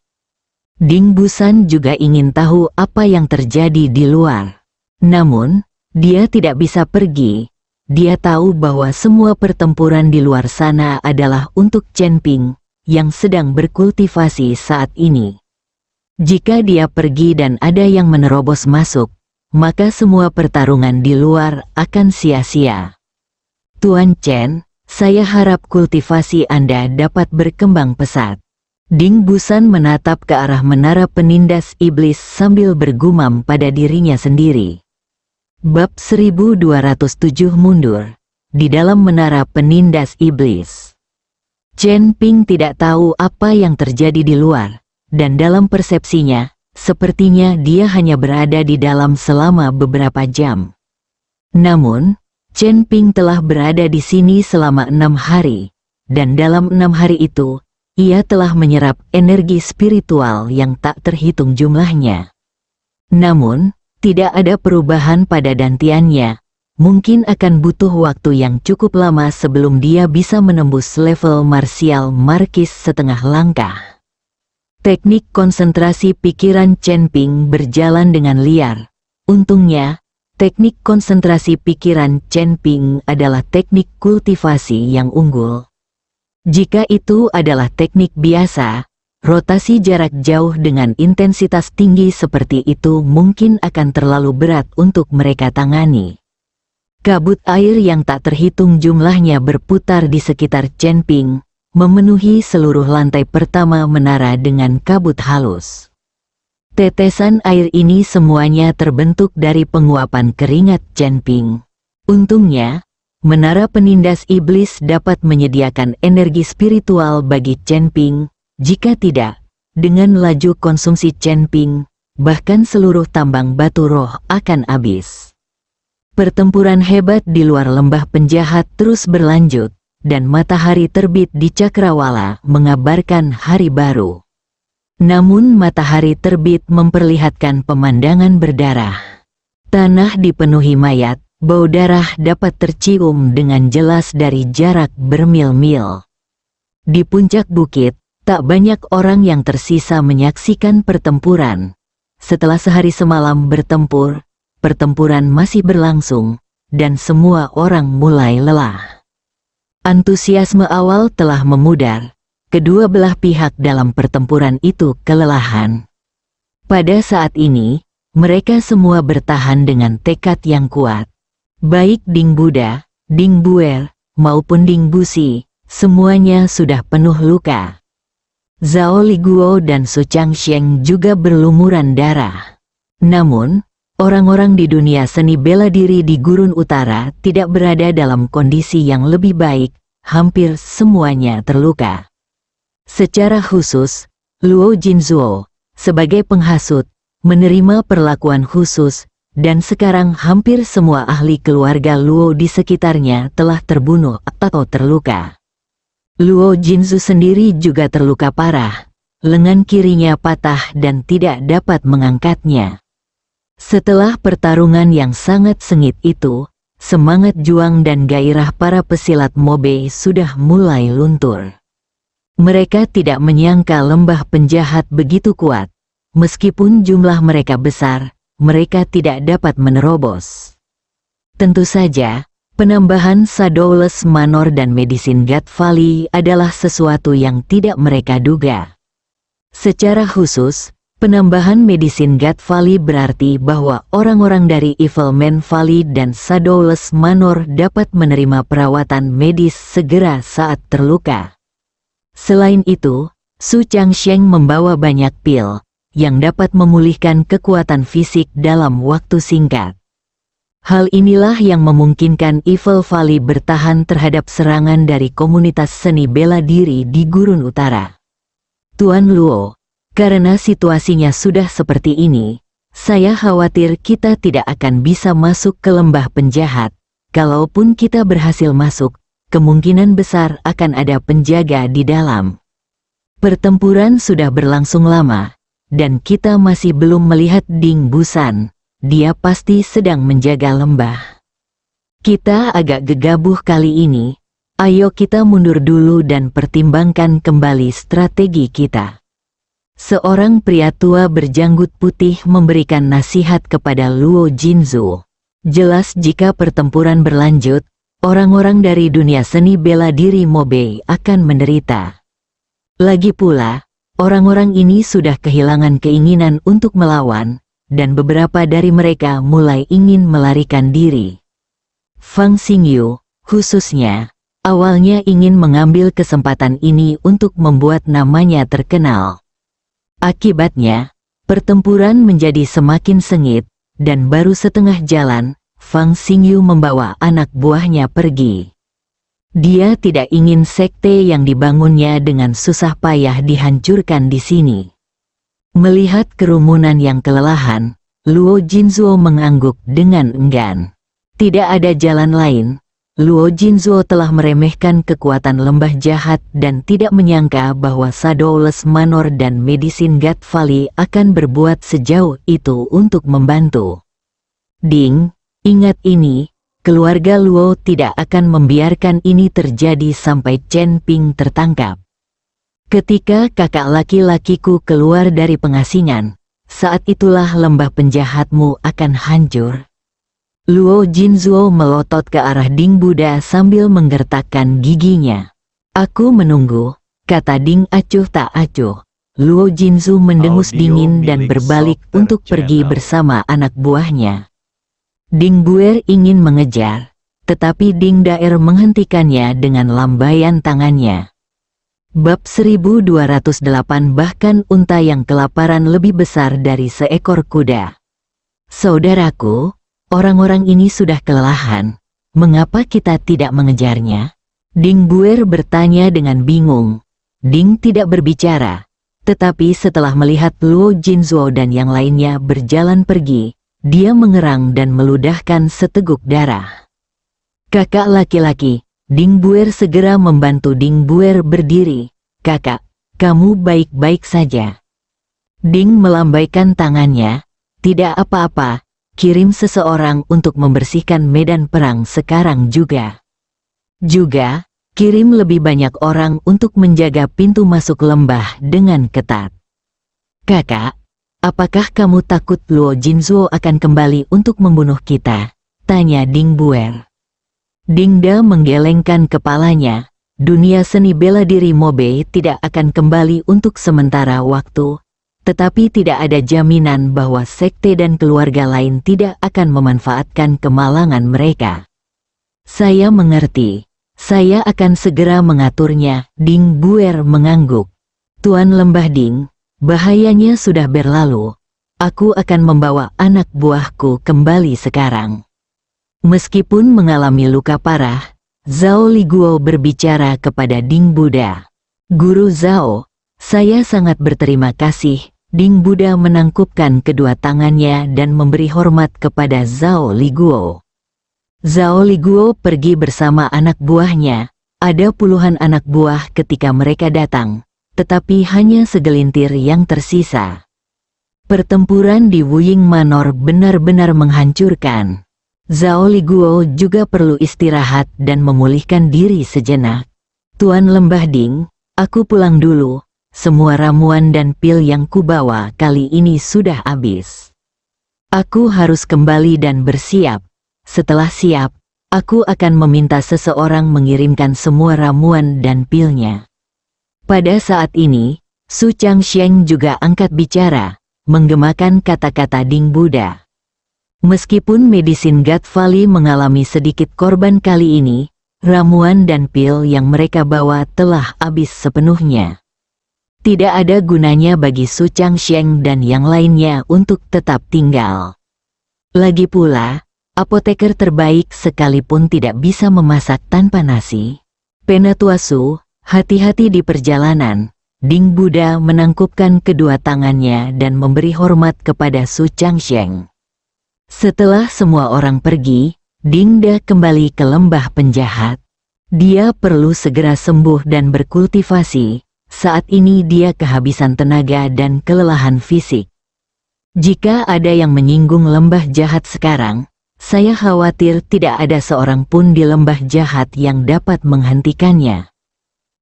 B: Ding Busan juga ingin tahu apa yang terjadi di luar. Namun, dia tidak bisa pergi. Dia tahu bahwa semua pertempuran di luar sana adalah untuk Chen Ping, yang sedang berkultivasi saat ini. Jika dia pergi dan ada yang menerobos masuk, maka semua pertarungan di luar akan sia-sia. Tuan Chen, saya harap kultivasi Anda dapat berkembang pesat." Ding Busan menatap ke arah menara penindas iblis sambil bergumam pada dirinya sendiri. Bab 1207 mundur. Di dalam menara penindas iblis. Chen Ping tidak tahu apa yang terjadi di luar, dan dalam persepsinya, sepertinya dia hanya berada di dalam selama beberapa jam. Namun, Chen Ping telah berada di sini selama 6 hari, dan dalam 6 hari itu, ia telah menyerap energi spiritual yang tak terhitung jumlahnya. Namun, tidak ada perubahan pada dantiannya. Mungkin akan butuh waktu yang cukup lama sebelum dia bisa menembus level marsial markis setengah langkah. Teknik konsentrasi pikiran Chen Ping berjalan dengan liar. Untungnya, teknik konsentrasi pikiran Chen Ping adalah teknik kultivasi yang unggul. Jika itu adalah teknik biasa, rotasi jarak jauh dengan intensitas tinggi seperti itu mungkin akan terlalu berat untuk mereka tangani. Kabut air yang tak terhitung jumlahnya berputar di sekitar Chen Ping, memenuhi seluruh lantai pertama menara dengan kabut halus. Tetesan air ini semuanya terbentuk dari penguapan keringat Chen Ping. Untungnya, menara penindas iblis dapat menyediakan energi spiritual bagi Chen Ping. Jika tidak, dengan laju konsumsi Chen Ping, bahkan seluruh tambang batu roh akan habis. Pertempuran hebat di luar lembah penjahat terus berlanjut, dan matahari terbit di Cakrawala mengabarkan hari baru. Namun matahari terbit memperlihatkan pemandangan berdarah. Tanah dipenuhi mayat, bau darah dapat tercium dengan jelas dari jarak bermil-mil. Di puncak bukit, tak banyak orang yang tersisa menyaksikan pertempuran. Setelah sehari semalam bertempur, pertempuran masih berlangsung, dan semua orang mulai lelah. Antusiasme awal telah memudar. Kedua belah pihak dalam pertempuran itu kelelahan. Pada saat ini, mereka semua bertahan dengan tekad yang kuat. Baik Ding Buda, Ding Buer, maupun Ding Busi, semuanya sudah penuh luka. Zhao Liguo dan Su Changsheng juga berlumuran darah. Namun, orang-orang di dunia seni bela diri di Gurun Utara tidak berada dalam kondisi yang lebih baik, hampir semuanya terluka. Secara khusus, Luo Jinzuo, sebagai penghasut, menerima perlakuan khusus, dan sekarang hampir semua ahli keluarga Luo di sekitarnya telah terbunuh atau terluka. Luo Jinzu sendiri juga terluka parah, lengan kirinya patah dan tidak dapat mengangkatnya. Setelah pertarungan yang sangat sengit itu, semangat juang dan gairah para pesilat Mobe sudah mulai luntur. Mereka tidak menyangka lembah penjahat begitu kuat. Meskipun jumlah mereka besar, mereka tidak dapat menerobos. Tentu saja, penambahan Shadowless Manor dan Medicine God Valley adalah sesuatu yang tidak mereka duga. Secara khusus, penambahan Medicine God Valley berarti bahwa orang-orang dari Evil Man Valley dan Shadowless Manor dapat menerima perawatan medis segera saat terluka. Selain itu, Su Changsheng membawa banyak pil, yang dapat memulihkan kekuatan fisik dalam waktu singkat. Hal inilah yang memungkinkan Evil Valley bertahan terhadap serangan dari komunitas seni bela diri di Gurun Utara. Tuan Luo, karena situasinya sudah seperti ini, saya khawatir kita tidak akan bisa masuk ke lembah penjahat. Kalaupun kita berhasil masuk, kemungkinan besar akan ada penjaga di dalam. Pertempuran sudah berlangsung lama, dan kita masih belum melihat Ding Busan. Dia pasti sedang menjaga lembah. Kita agak gegabah kali ini. Ayo kita mundur dulu dan pertimbangkan kembali strategi kita. Seorang pria tua berjanggut putih memberikan nasihat kepada Luo Jinzu. Jelas jika pertempuran berlanjut, orang-orang dari dunia seni bela diri Mobei akan menderita. Lagi pula, orang-orang ini sudah kehilangan keinginan untuk melawan, dan beberapa dari mereka mulai ingin melarikan diri. Fang Xingyu, khususnya, awalnya ingin mengambil kesempatan ini untuk membuat namanya terkenal. Akibatnya, pertempuran menjadi semakin sengit, dan baru setengah jalan, Fang Xingyu membawa anak buahnya pergi. Dia tidak ingin sekte yang dibangunnya dengan susah payah dihancurkan di sini. Melihat kerumunan yang kelelahan, Luo Jinzuo mengangguk dengan enggan. Tidak ada jalan lain. Luo Jinzuo telah meremehkan kekuatan lembah jahat dan tidak menyangka bahwa Shadowless Manor dan Medicine God Valley akan berbuat sejauh itu untuk membantu. Ding, ingat ini. Keluarga Luo tidak akan membiarkan ini terjadi sampai Chen Ping tertangkap. Ketika kakak laki-lakiku keluar dari pengasingan, saat itulah lembah penjahatmu akan hancur. Luo Jinzuo melotot ke arah Ding Buddha sambil menggertakkan giginya. Aku menunggu, kata Ding acuh tak acuh. Luo Jinzu mendengus dingin dan berbalik untuk pergi bersama anak buahnya. Ding Buer ingin mengejar, tetapi Ding Daer menghentikannya dengan lambaian tangannya. Bab 1208 bahkan unta yang kelaparan lebih besar dari seekor kuda. Saudaraku, orang-orang ini sudah kelelahan. Mengapa kita tidak mengejarnya? Ding Buer bertanya dengan bingung. Ding tidak berbicara, tetapi setelah melihat Luo Jinzuo dan yang lainnya berjalan pergi, dia mengerang dan meludahkan seteguk darah. Kakak laki-laki, Ding Buer segera membantu Ding Buer berdiri. Kakak, kamu baik-baik saja. Ding melambaikan tangannya. Tidak apa-apa, kirim seseorang untuk membersihkan medan perang sekarang juga. Juga, kirim lebih banyak orang untuk menjaga pintu masuk lembah dengan ketat. Kakak, apakah kamu takut Luo Jinzuo akan kembali untuk membunuh kita? Tanya Ding Buer. Ding Da menggelengkan kepalanya. Dunia seni bela diri Mobei tidak akan kembali untuk sementara waktu. Tetapi tidak ada jaminan bahwa sekte dan keluarga lain tidak akan memanfaatkan kemalangan mereka. Saya mengerti. Saya akan segera mengaturnya. Ding Buer mengangguk. Tuan Lembah Ding, bahayanya sudah berlalu. Aku akan membawa anak buahku kembali sekarang. Meskipun mengalami luka parah, Zhao Liguo berbicara kepada Ding Buddha. Guru Zhao, saya sangat berterima kasih. Ding Buddha menangkupkan kedua tangannya dan memberi hormat kepada Zhao Liguo. Zhao Liguo pergi bersama anak buahnya. Ada puluhan anak buah ketika mereka datang, tetapi hanya segelintir yang tersisa. Pertempuran di Wuying Manor benar-benar menghancurkan. Zhao Liguo juga perlu istirahat dan memulihkan diri sejenak. Tuan Lembah Ding, aku pulang dulu. Semua ramuan dan pil yang kubawa kali ini sudah habis. Aku harus kembali dan bersiap. Setelah siap, aku akan meminta seseorang mengirimkan semua ramuan dan pilnya. Pada saat ini, Su Changsheng juga angkat bicara, menggemakan kata-kata Ding Buddha. Meskipun Medicine God Valley mengalami sedikit korban kali ini, ramuan dan pil yang mereka bawa telah habis sepenuhnya. Tidak ada gunanya bagi Su Changsheng dan yang lainnya untuk tetap tinggal. Lagi pula, apoteker terbaik sekalipun tidak bisa memasak tanpa nasi. Penatua Su, hati-hati di perjalanan. Ding Buddha menangkupkan kedua tangannya dan memberi hormat kepada Su Changsheng. Setelah semua orang pergi, Ding Da kembali ke lembah penjahat. Dia perlu segera sembuh dan berkultivasi. Saat ini dia kehabisan tenaga dan kelelahan fisik. Jika ada yang menyinggung lembah jahat sekarang, saya khawatir tidak ada seorang pun di lembah jahat yang dapat menghentikannya.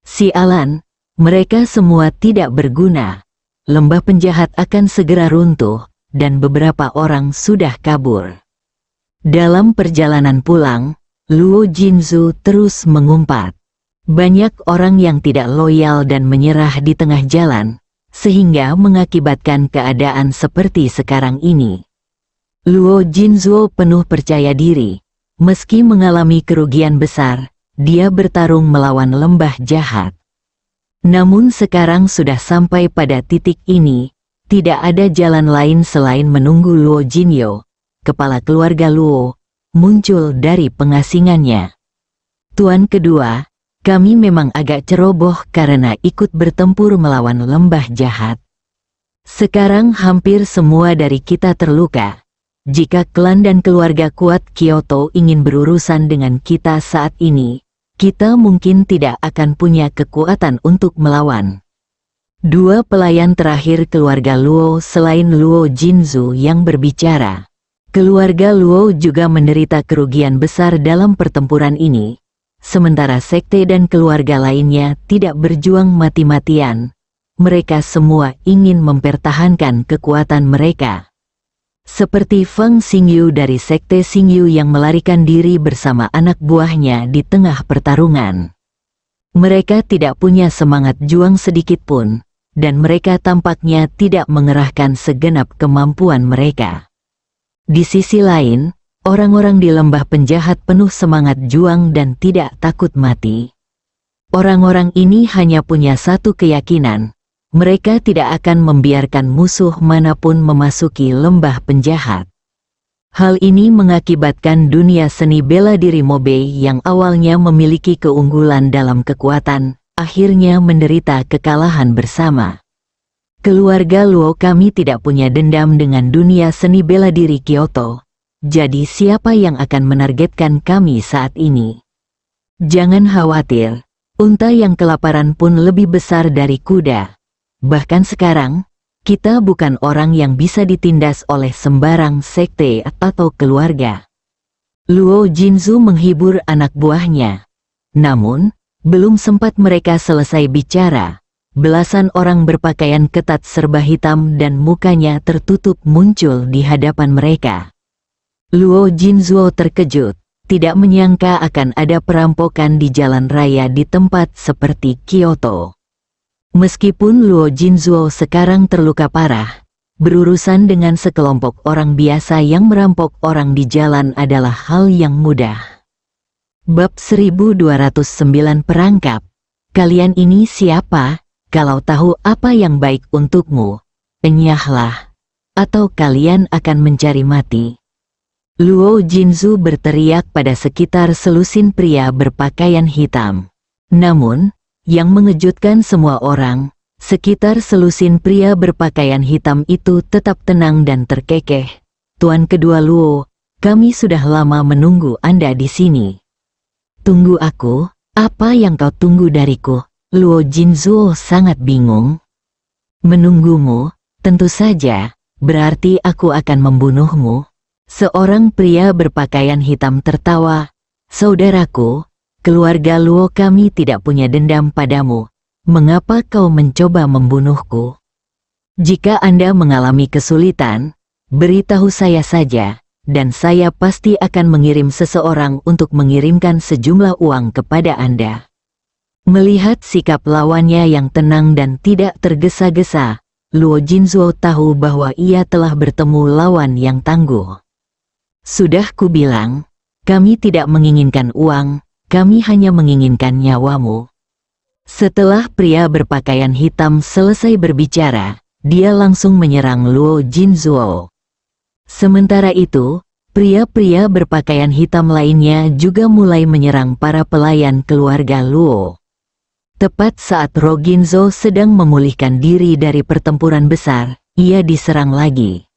B: Sialan, mereka semua tidak berguna. Lembah penjahat akan segera runtuh, dan beberapa orang sudah kabur. Dalam perjalanan pulang, Luo Jinzu terus mengumpat. Banyak orang yang tidak loyal dan menyerah di tengah jalan, sehingga mengakibatkan keadaan seperti sekarang ini. Luo Jinzu penuh percaya diri. Meski mengalami kerugian besar, dia bertarung melawan lembah jahat. Namun sekarang sudah sampai pada titik ini, tidak ada jalan lain selain menunggu Luo Jinyo, kepala keluarga Luo, muncul dari pengasingannya. Tuan kedua, kami memang agak ceroboh karena ikut bertempur melawan lembah jahat. Sekarang hampir semua dari kita terluka. Jika klan dan keluarga kuat Kyoto ingin berurusan dengan kita saat ini, kita mungkin tidak akan punya kekuatan untuk melawan. Dua pelayan terakhir keluarga Luo selain Luo Jinzu yang berbicara. Keluarga Luo juga menderita kerugian besar dalam pertempuran ini. Sementara sekte dan keluarga lainnya tidak berjuang mati-matian. Mereka semua ingin mempertahankan kekuatan mereka. Seperti Feng Xingyu dari sekte Xingyu yang melarikan diri bersama anak buahnya di tengah pertarungan. Mereka tidak punya semangat juang sedikit pun, dan mereka tampaknya tidak mengerahkan segenap kemampuan mereka. Di sisi lain, orang-orang di lembah penjahat penuh semangat juang dan tidak takut mati. Orang-orang ini hanya punya satu keyakinan. Mereka tidak akan membiarkan musuh manapun memasuki lembah penjahat. Hal ini mengakibatkan dunia seni bela diri Mobei yang awalnya memiliki keunggulan dalam kekuatan, akhirnya menderita kekalahan bersama. Keluarga Luo kami tidak punya dendam dengan dunia seni bela diri Kyoto. Jadi siapa yang akan menargetkan kami saat ini? Jangan khawatir, unta yang kelaparan pun lebih besar dari kuda. Bahkan sekarang, kita bukan orang yang bisa ditindas oleh sembarang sekte atau keluarga. Luo Jinzu menghibur anak buahnya. Namun, belum sempat mereka selesai bicara, belasan orang berpakaian ketat serba hitam dan mukanya tertutup muncul di hadapan mereka. Luo Jinzuo terkejut, tidak menyangka akan ada perampokan di jalan raya di tempat seperti Kyoto. Meskipun Luo Jinzuo sekarang terluka parah, berurusan dengan sekelompok orang biasa yang merampok orang di jalan adalah hal yang mudah. Bab 1209 Perangkap. Kalian ini siapa? Kalau tahu apa yang baik untukmu, enyahlah, atau kalian akan mencari mati. Luo Jinzu berteriak pada sekitar selusin pria berpakaian hitam. Namun, yang mengejutkan semua orang, sekitar selusin pria berpakaian hitam itu tetap tenang dan terkekeh. Tuan kedua Luo, kami sudah lama menunggu Anda di sini. Tunggu aku? Apa yang kau tunggu dariku? Luo Jinzu sangat bingung. Menunggumu, tentu saja, berarti aku akan membunuhmu. Seorang pria berpakaian hitam tertawa. Saudaraku, keluarga Luo kami tidak punya dendam padamu. Mengapa kau mencoba membunuhku? Jika Anda mengalami kesulitan, beritahu saya saja, dan saya pasti akan mengirim seseorang untuk mengirimkan sejumlah uang kepada Anda. Melihat sikap lawannya yang tenang dan tidak tergesa-gesa, Luo Jinzuo tahu bahwa ia telah bertemu lawan yang tangguh. Sudah kubilang, kami tidak menginginkan uang, kami hanya menginginkan nyawamu. Setelah pria berpakaian hitam selesai berbicara, dia langsung menyerang Luo Jinzuo. Sementara itu, pria-pria berpakaian hitam lainnya juga mulai menyerang para pelayan keluarga Luo. Tepat saat Roginzo sedang memulihkan diri dari pertempuran besar, ia diserang lagi.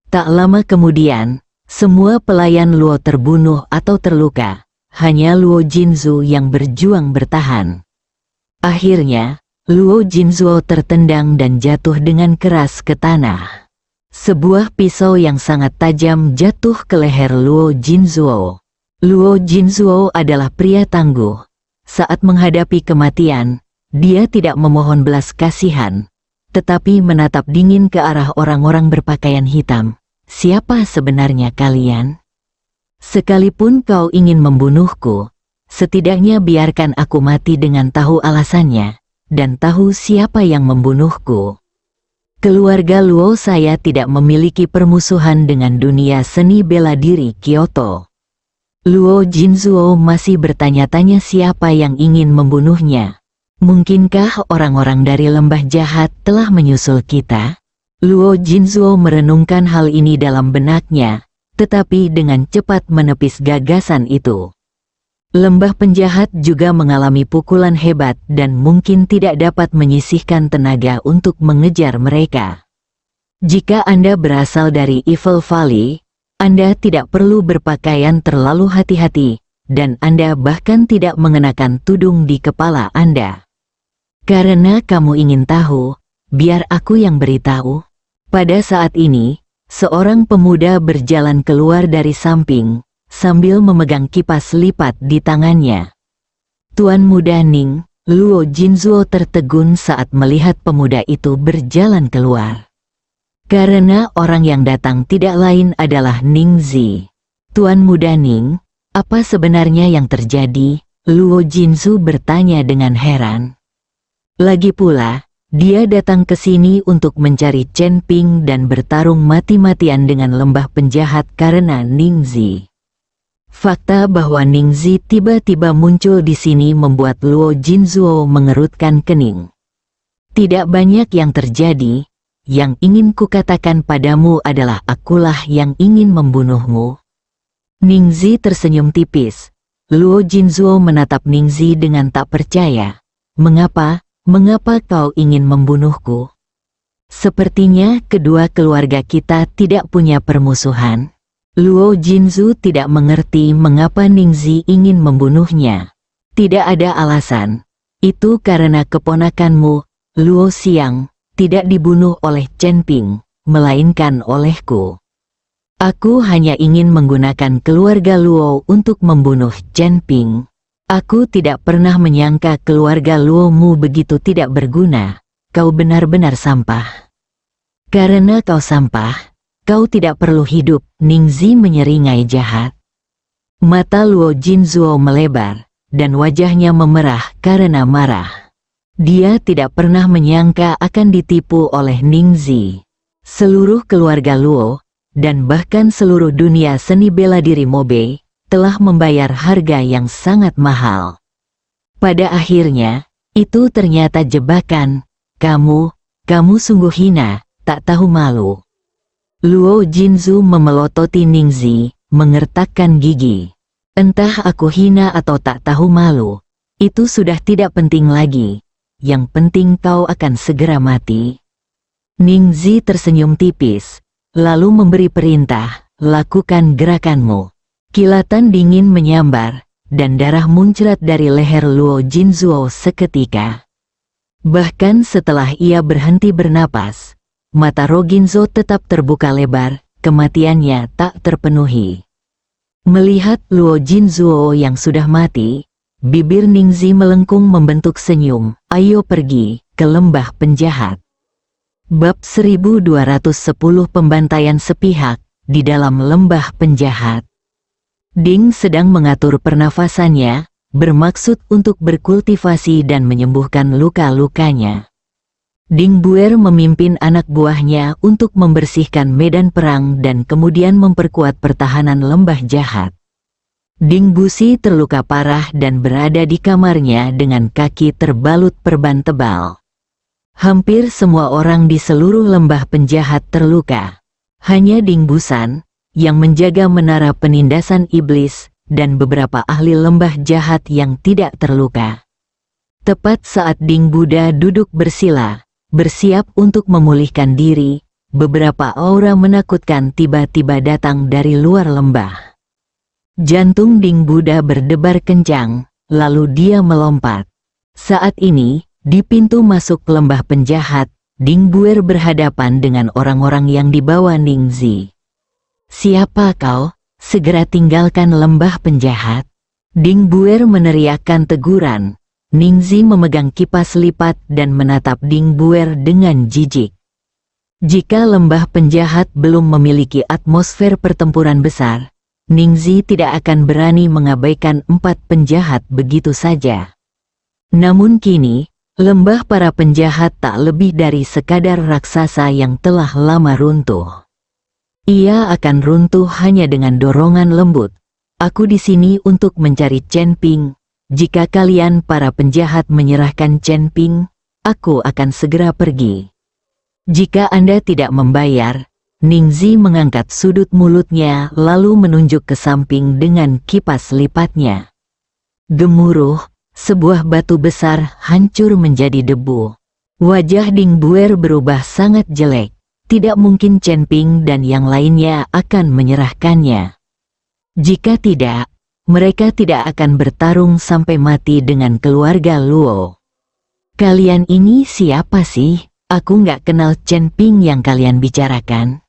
B: Tak lama kemudian, semua pelayan Luo terbunuh atau terluka, hanya Luo Jinzu yang berjuang bertahan. Akhirnya, Luo Jinzuo tertendang dan jatuh dengan keras ke tanah. Sebuah pisau yang sangat tajam jatuh ke leher Luo Jinzuo. Luo Jinzuo adalah pria tangguh. Saat menghadapi kematian, dia tidak memohon belas kasihan, tetapi menatap dingin ke arah orang-orang berpakaian hitam. Siapa sebenarnya kalian? Sekalipun kau ingin membunuhku, setidaknya biarkan aku mati dengan tahu alasannya, dan tahu siapa yang membunuhku. Keluarga Luo saya tidak memiliki permusuhan dengan dunia seni bela diri Kyoto. Luo Jinzuo masih bertanya-tanya siapa yang ingin membunuhnya. Mungkinkah orang-orang dari lembah jahat telah menyusul kita? Luo Jinzuo merenungkan hal ini dalam benaknya, tetapi dengan cepat menepis gagasan itu. Lembah penjahat juga mengalami pukulan hebat dan mungkin tidak dapat menyisihkan tenaga untuk mengejar mereka. Jika Anda berasal dari Evil Valley, Anda tidak perlu berpakaian terlalu hati-hati, dan Anda bahkan tidak mengenakan tudung di kepala Anda. Karena kamu ingin tahu, biar aku yang beritahu. Pada saat ini, seorang pemuda berjalan keluar dari samping, sambil memegang kipas lipat di tangannya. Tuan Muda Ning, Luo Jinzuo tertegun saat melihat pemuda itu berjalan keluar. Karena orang yang datang tidak lain adalah Ning Zi. Tuan Muda Ning, apa sebenarnya yang terjadi? Luo Jinzu bertanya dengan heran. Lagi pula, dia datang ke sini untuk mencari Chen Ping dan bertarung mati-matian dengan lembah penjahat karena Ning Zi. Fakta bahwa Ning Zi tiba-tiba muncul di sini membuat Luo Jinzuo mengerutkan kening. Tidak banyak yang terjadi. Yang ingin kukatakan padamu adalah akulah yang ingin membunuhmu. Ning Zi tersenyum tipis. Luo Jinzuo menatap Ning Zi dengan tak percaya. Mengapa kau ingin membunuhku? Sepertinya kedua keluarga kita tidak punya permusuhan. Luo Jinzu tidak mengerti mengapa Ning Zi ingin membunuhnya. Tidak ada alasan. Itu karena keponakanmu, Luo Xiang, tidak dibunuh oleh Chen Ping, melainkan olehku. Aku hanya ingin menggunakan keluarga Luo untuk membunuh Chen Ping. Aku tidak pernah menyangka keluarga Luo-mu begitu tidak berguna. Kau benar-benar sampah. Karena kau sampah, kau tidak perlu hidup. Ning Zi menyeringai jahat. Mata Luo Jinzuo melebar, dan wajahnya memerah karena marah. Dia tidak pernah menyangka akan ditipu oleh Ning Zi. Seluruh keluarga Luo, dan bahkan seluruh dunia seni bela diri Mobe, telah membayar harga yang sangat mahal. Pada akhirnya, itu ternyata jebakan. Kamu sungguh hina, tak tahu malu. Luo Jinzu memelototi Ning Zi, mengertakkan gigi. Entah aku hina atau tak tahu malu, itu sudah tidak penting lagi. Yang penting kau akan segera mati. Ning Zi tersenyum tipis, lalu memberi perintah, lakukan gerakanmu. Kilatan dingin menyambar, dan darah muncrat dari leher Luo Jinzuo seketika. Bahkan setelah ia berhenti bernapas, mata Roginzo tetap terbuka lebar, kematiannya tak terpenuhi. Melihat Luo Jinzuo yang sudah mati, bibir Ning Zi melengkung membentuk senyum. Ayo pergi ke lembah penjahat. Bab 1210 Pembantaian sepihak di dalam lembah penjahat. Ding sedang mengatur pernafasannya, bermaksud untuk berkultivasi dan menyembuhkan luka-lukanya. Ding Buer memimpin anak buahnya untuk membersihkan medan perang dan kemudian memperkuat pertahanan lembah jahat. Ding Busi terluka parah dan berada di kamarnya dengan kaki terbalut perban tebal. Hampir semua orang di seluruh lembah penjahat terluka. Hanya Ding Busan, yang menjaga menara penindasan iblis, dan beberapa ahli lembah jahat yang tidak terluka. Tepat saat Ding Buddha duduk bersila, bersiap untuk memulihkan diri, beberapa aura menakutkan tiba-tiba datang dari luar lembah. Jantung Ding Buddha berdebar kencang, lalu dia melompat. Saat ini, di pintu masuk lembah penjahat, Ding Buer berhadapan dengan orang-orang yang dibawa Ning Zi. "Siapa kau? Segera tinggalkan lembah penjahat." Ding Buer meneriakkan teguran. Ning Zi memegang kipas lipat dan menatap Ding Buer dengan jijik. Jika lembah penjahat belum memiliki atmosfer pertempuran besar, Ning Zi tidak akan berani mengabaikan 4 penjahat begitu saja. Namun kini, lembah para penjahat tak lebih dari sekadar raksasa yang telah lama runtuh. Ia akan runtuh hanya dengan dorongan lembut. "Aku di sini untuk mencari Chen Ping. Jika kalian para penjahat menyerahkan Chen Ping, aku akan segera pergi. Jika Anda tidak membayar..." Ning Zi mengangkat sudut mulutnya lalu menunjuk ke samping dengan kipas lipatnya. Gemuruh, sebuah batu besar hancur menjadi debu. Wajah Ding Buer berubah sangat jelek. Tidak mungkin Chen Ping dan yang lainnya akan menyerahkannya. Jika tidak, mereka tidak akan bertarung sampai mati dengan keluarga Luo. "Kalian ini siapa sih? Aku nggak kenal Chen Ping yang kalian bicarakan."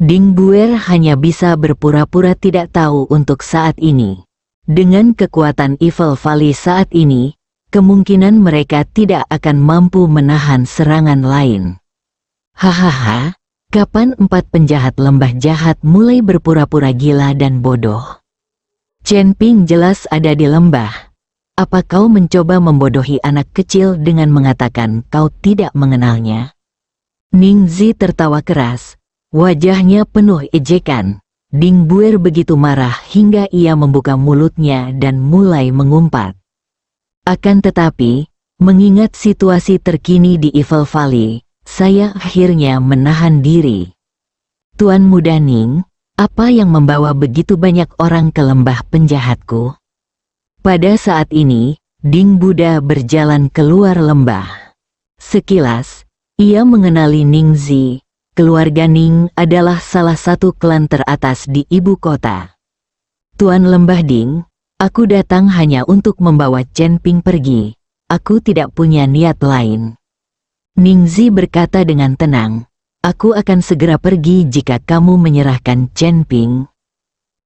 B: Ding Buer hanya bisa berpura-pura tidak tahu untuk saat ini. Dengan kekuatan Evil Valley saat ini, kemungkinan mereka tidak akan mampu menahan serangan lain. Hahaha, kapan 4 penjahat lembah jahat mulai berpura-pura gila dan bodoh? Chen Ping jelas ada di lembah. Apa kau mencoba membodohi anak kecil dengan mengatakan kau tidak mengenalnya? Ning Zi tertawa keras, wajahnya penuh ejekan. Ding Buer begitu marah hingga ia membuka mulutnya dan mulai mengumpat. Akan tetapi, mengingat situasi terkini di Evil Valley, saya akhirnya menahan diri. "Tuan Muda Ning, apa yang membawa begitu banyak orang ke lembah penjahatku?" Pada saat ini, Ding Buddha berjalan keluar lembah. Sekilas, ia mengenali Ning Zi. Keluarga Ning adalah salah satu klan teratas di ibu kota. "Tuan Lembah Ding, aku datang hanya untuk membawa Chen Ping pergi. Aku tidak punya niat lain." Ning Zi berkata dengan tenang, "Aku akan segera pergi jika kamu menyerahkan Chen Ping."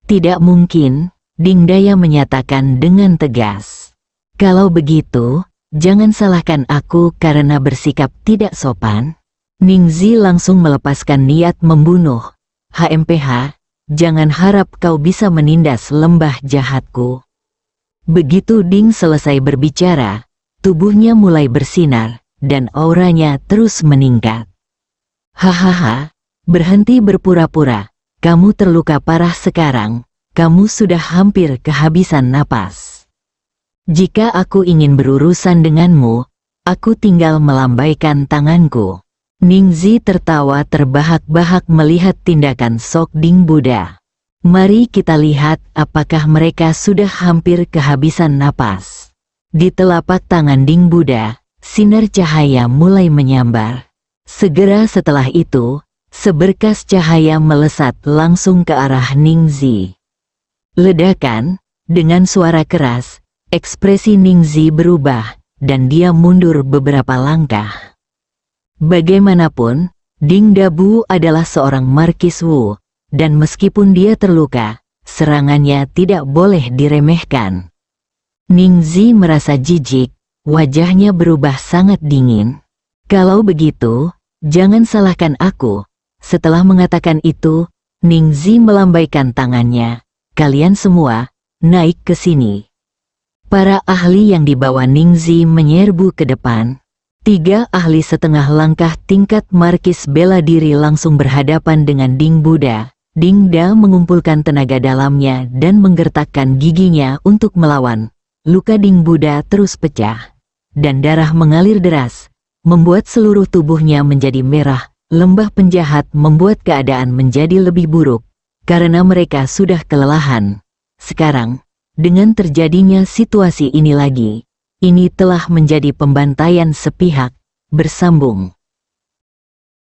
B: "Tidak mungkin," Ding Daya menyatakan dengan tegas. "Kalau begitu, jangan salahkan aku karena bersikap tidak sopan." Ning Zi langsung melepaskan niat membunuh. "HMPH, jangan harap kau bisa menindas lembah jahatku." Begitu Ding selesai berbicara, tubuhnya mulai bersinar, dan auranya terus meningkat. "Hahaha, berhenti berpura-pura. Kamu terluka parah sekarang, kamu sudah hampir kehabisan napas. Jika aku ingin berurusan denganmu, aku tinggal melambaikan tanganku." Ning Zi tertawa terbahak-bahak melihat tindakan Sok Ding Buddha. "Mari kita lihat apakah mereka sudah hampir kehabisan napas." Di telapak tangan Ding Buddha, sinar cahaya mulai menyambar. Segera setelah itu, seberkas cahaya melesat langsung ke arah Ning Zi. Ledakan, dengan suara keras, ekspresi Ning Zi berubah, dan dia mundur beberapa langkah. Bagaimanapun, Ding Dabu adalah seorang Markis Wu, dan meskipun dia terluka, serangannya tidak boleh diremehkan. Ning Zi merasa jijik, wajahnya berubah sangat dingin. "Kalau begitu, jangan salahkan aku." Setelah mengatakan itu, Ning Zi melambaikan tangannya. "Kalian semua, naik ke sini." Para ahli yang dibawa Ning Zi menyerbu ke depan. 3 ahli setengah langkah tingkat Markis bela diri langsung berhadapan dengan Ding Buddha, Dingda mengumpulkan tenaga dalamnya dan menggertakkan giginya untuk melawan. Luka Ding Buddha terus pecah, dan darah mengalir deras, membuat seluruh tubuhnya menjadi merah. Lembah penjahat membuat keadaan menjadi lebih buruk, karena mereka sudah kelelahan. Sekarang, dengan terjadinya situasi ini lagi, ini telah menjadi pembantaian sepihak, bersambung.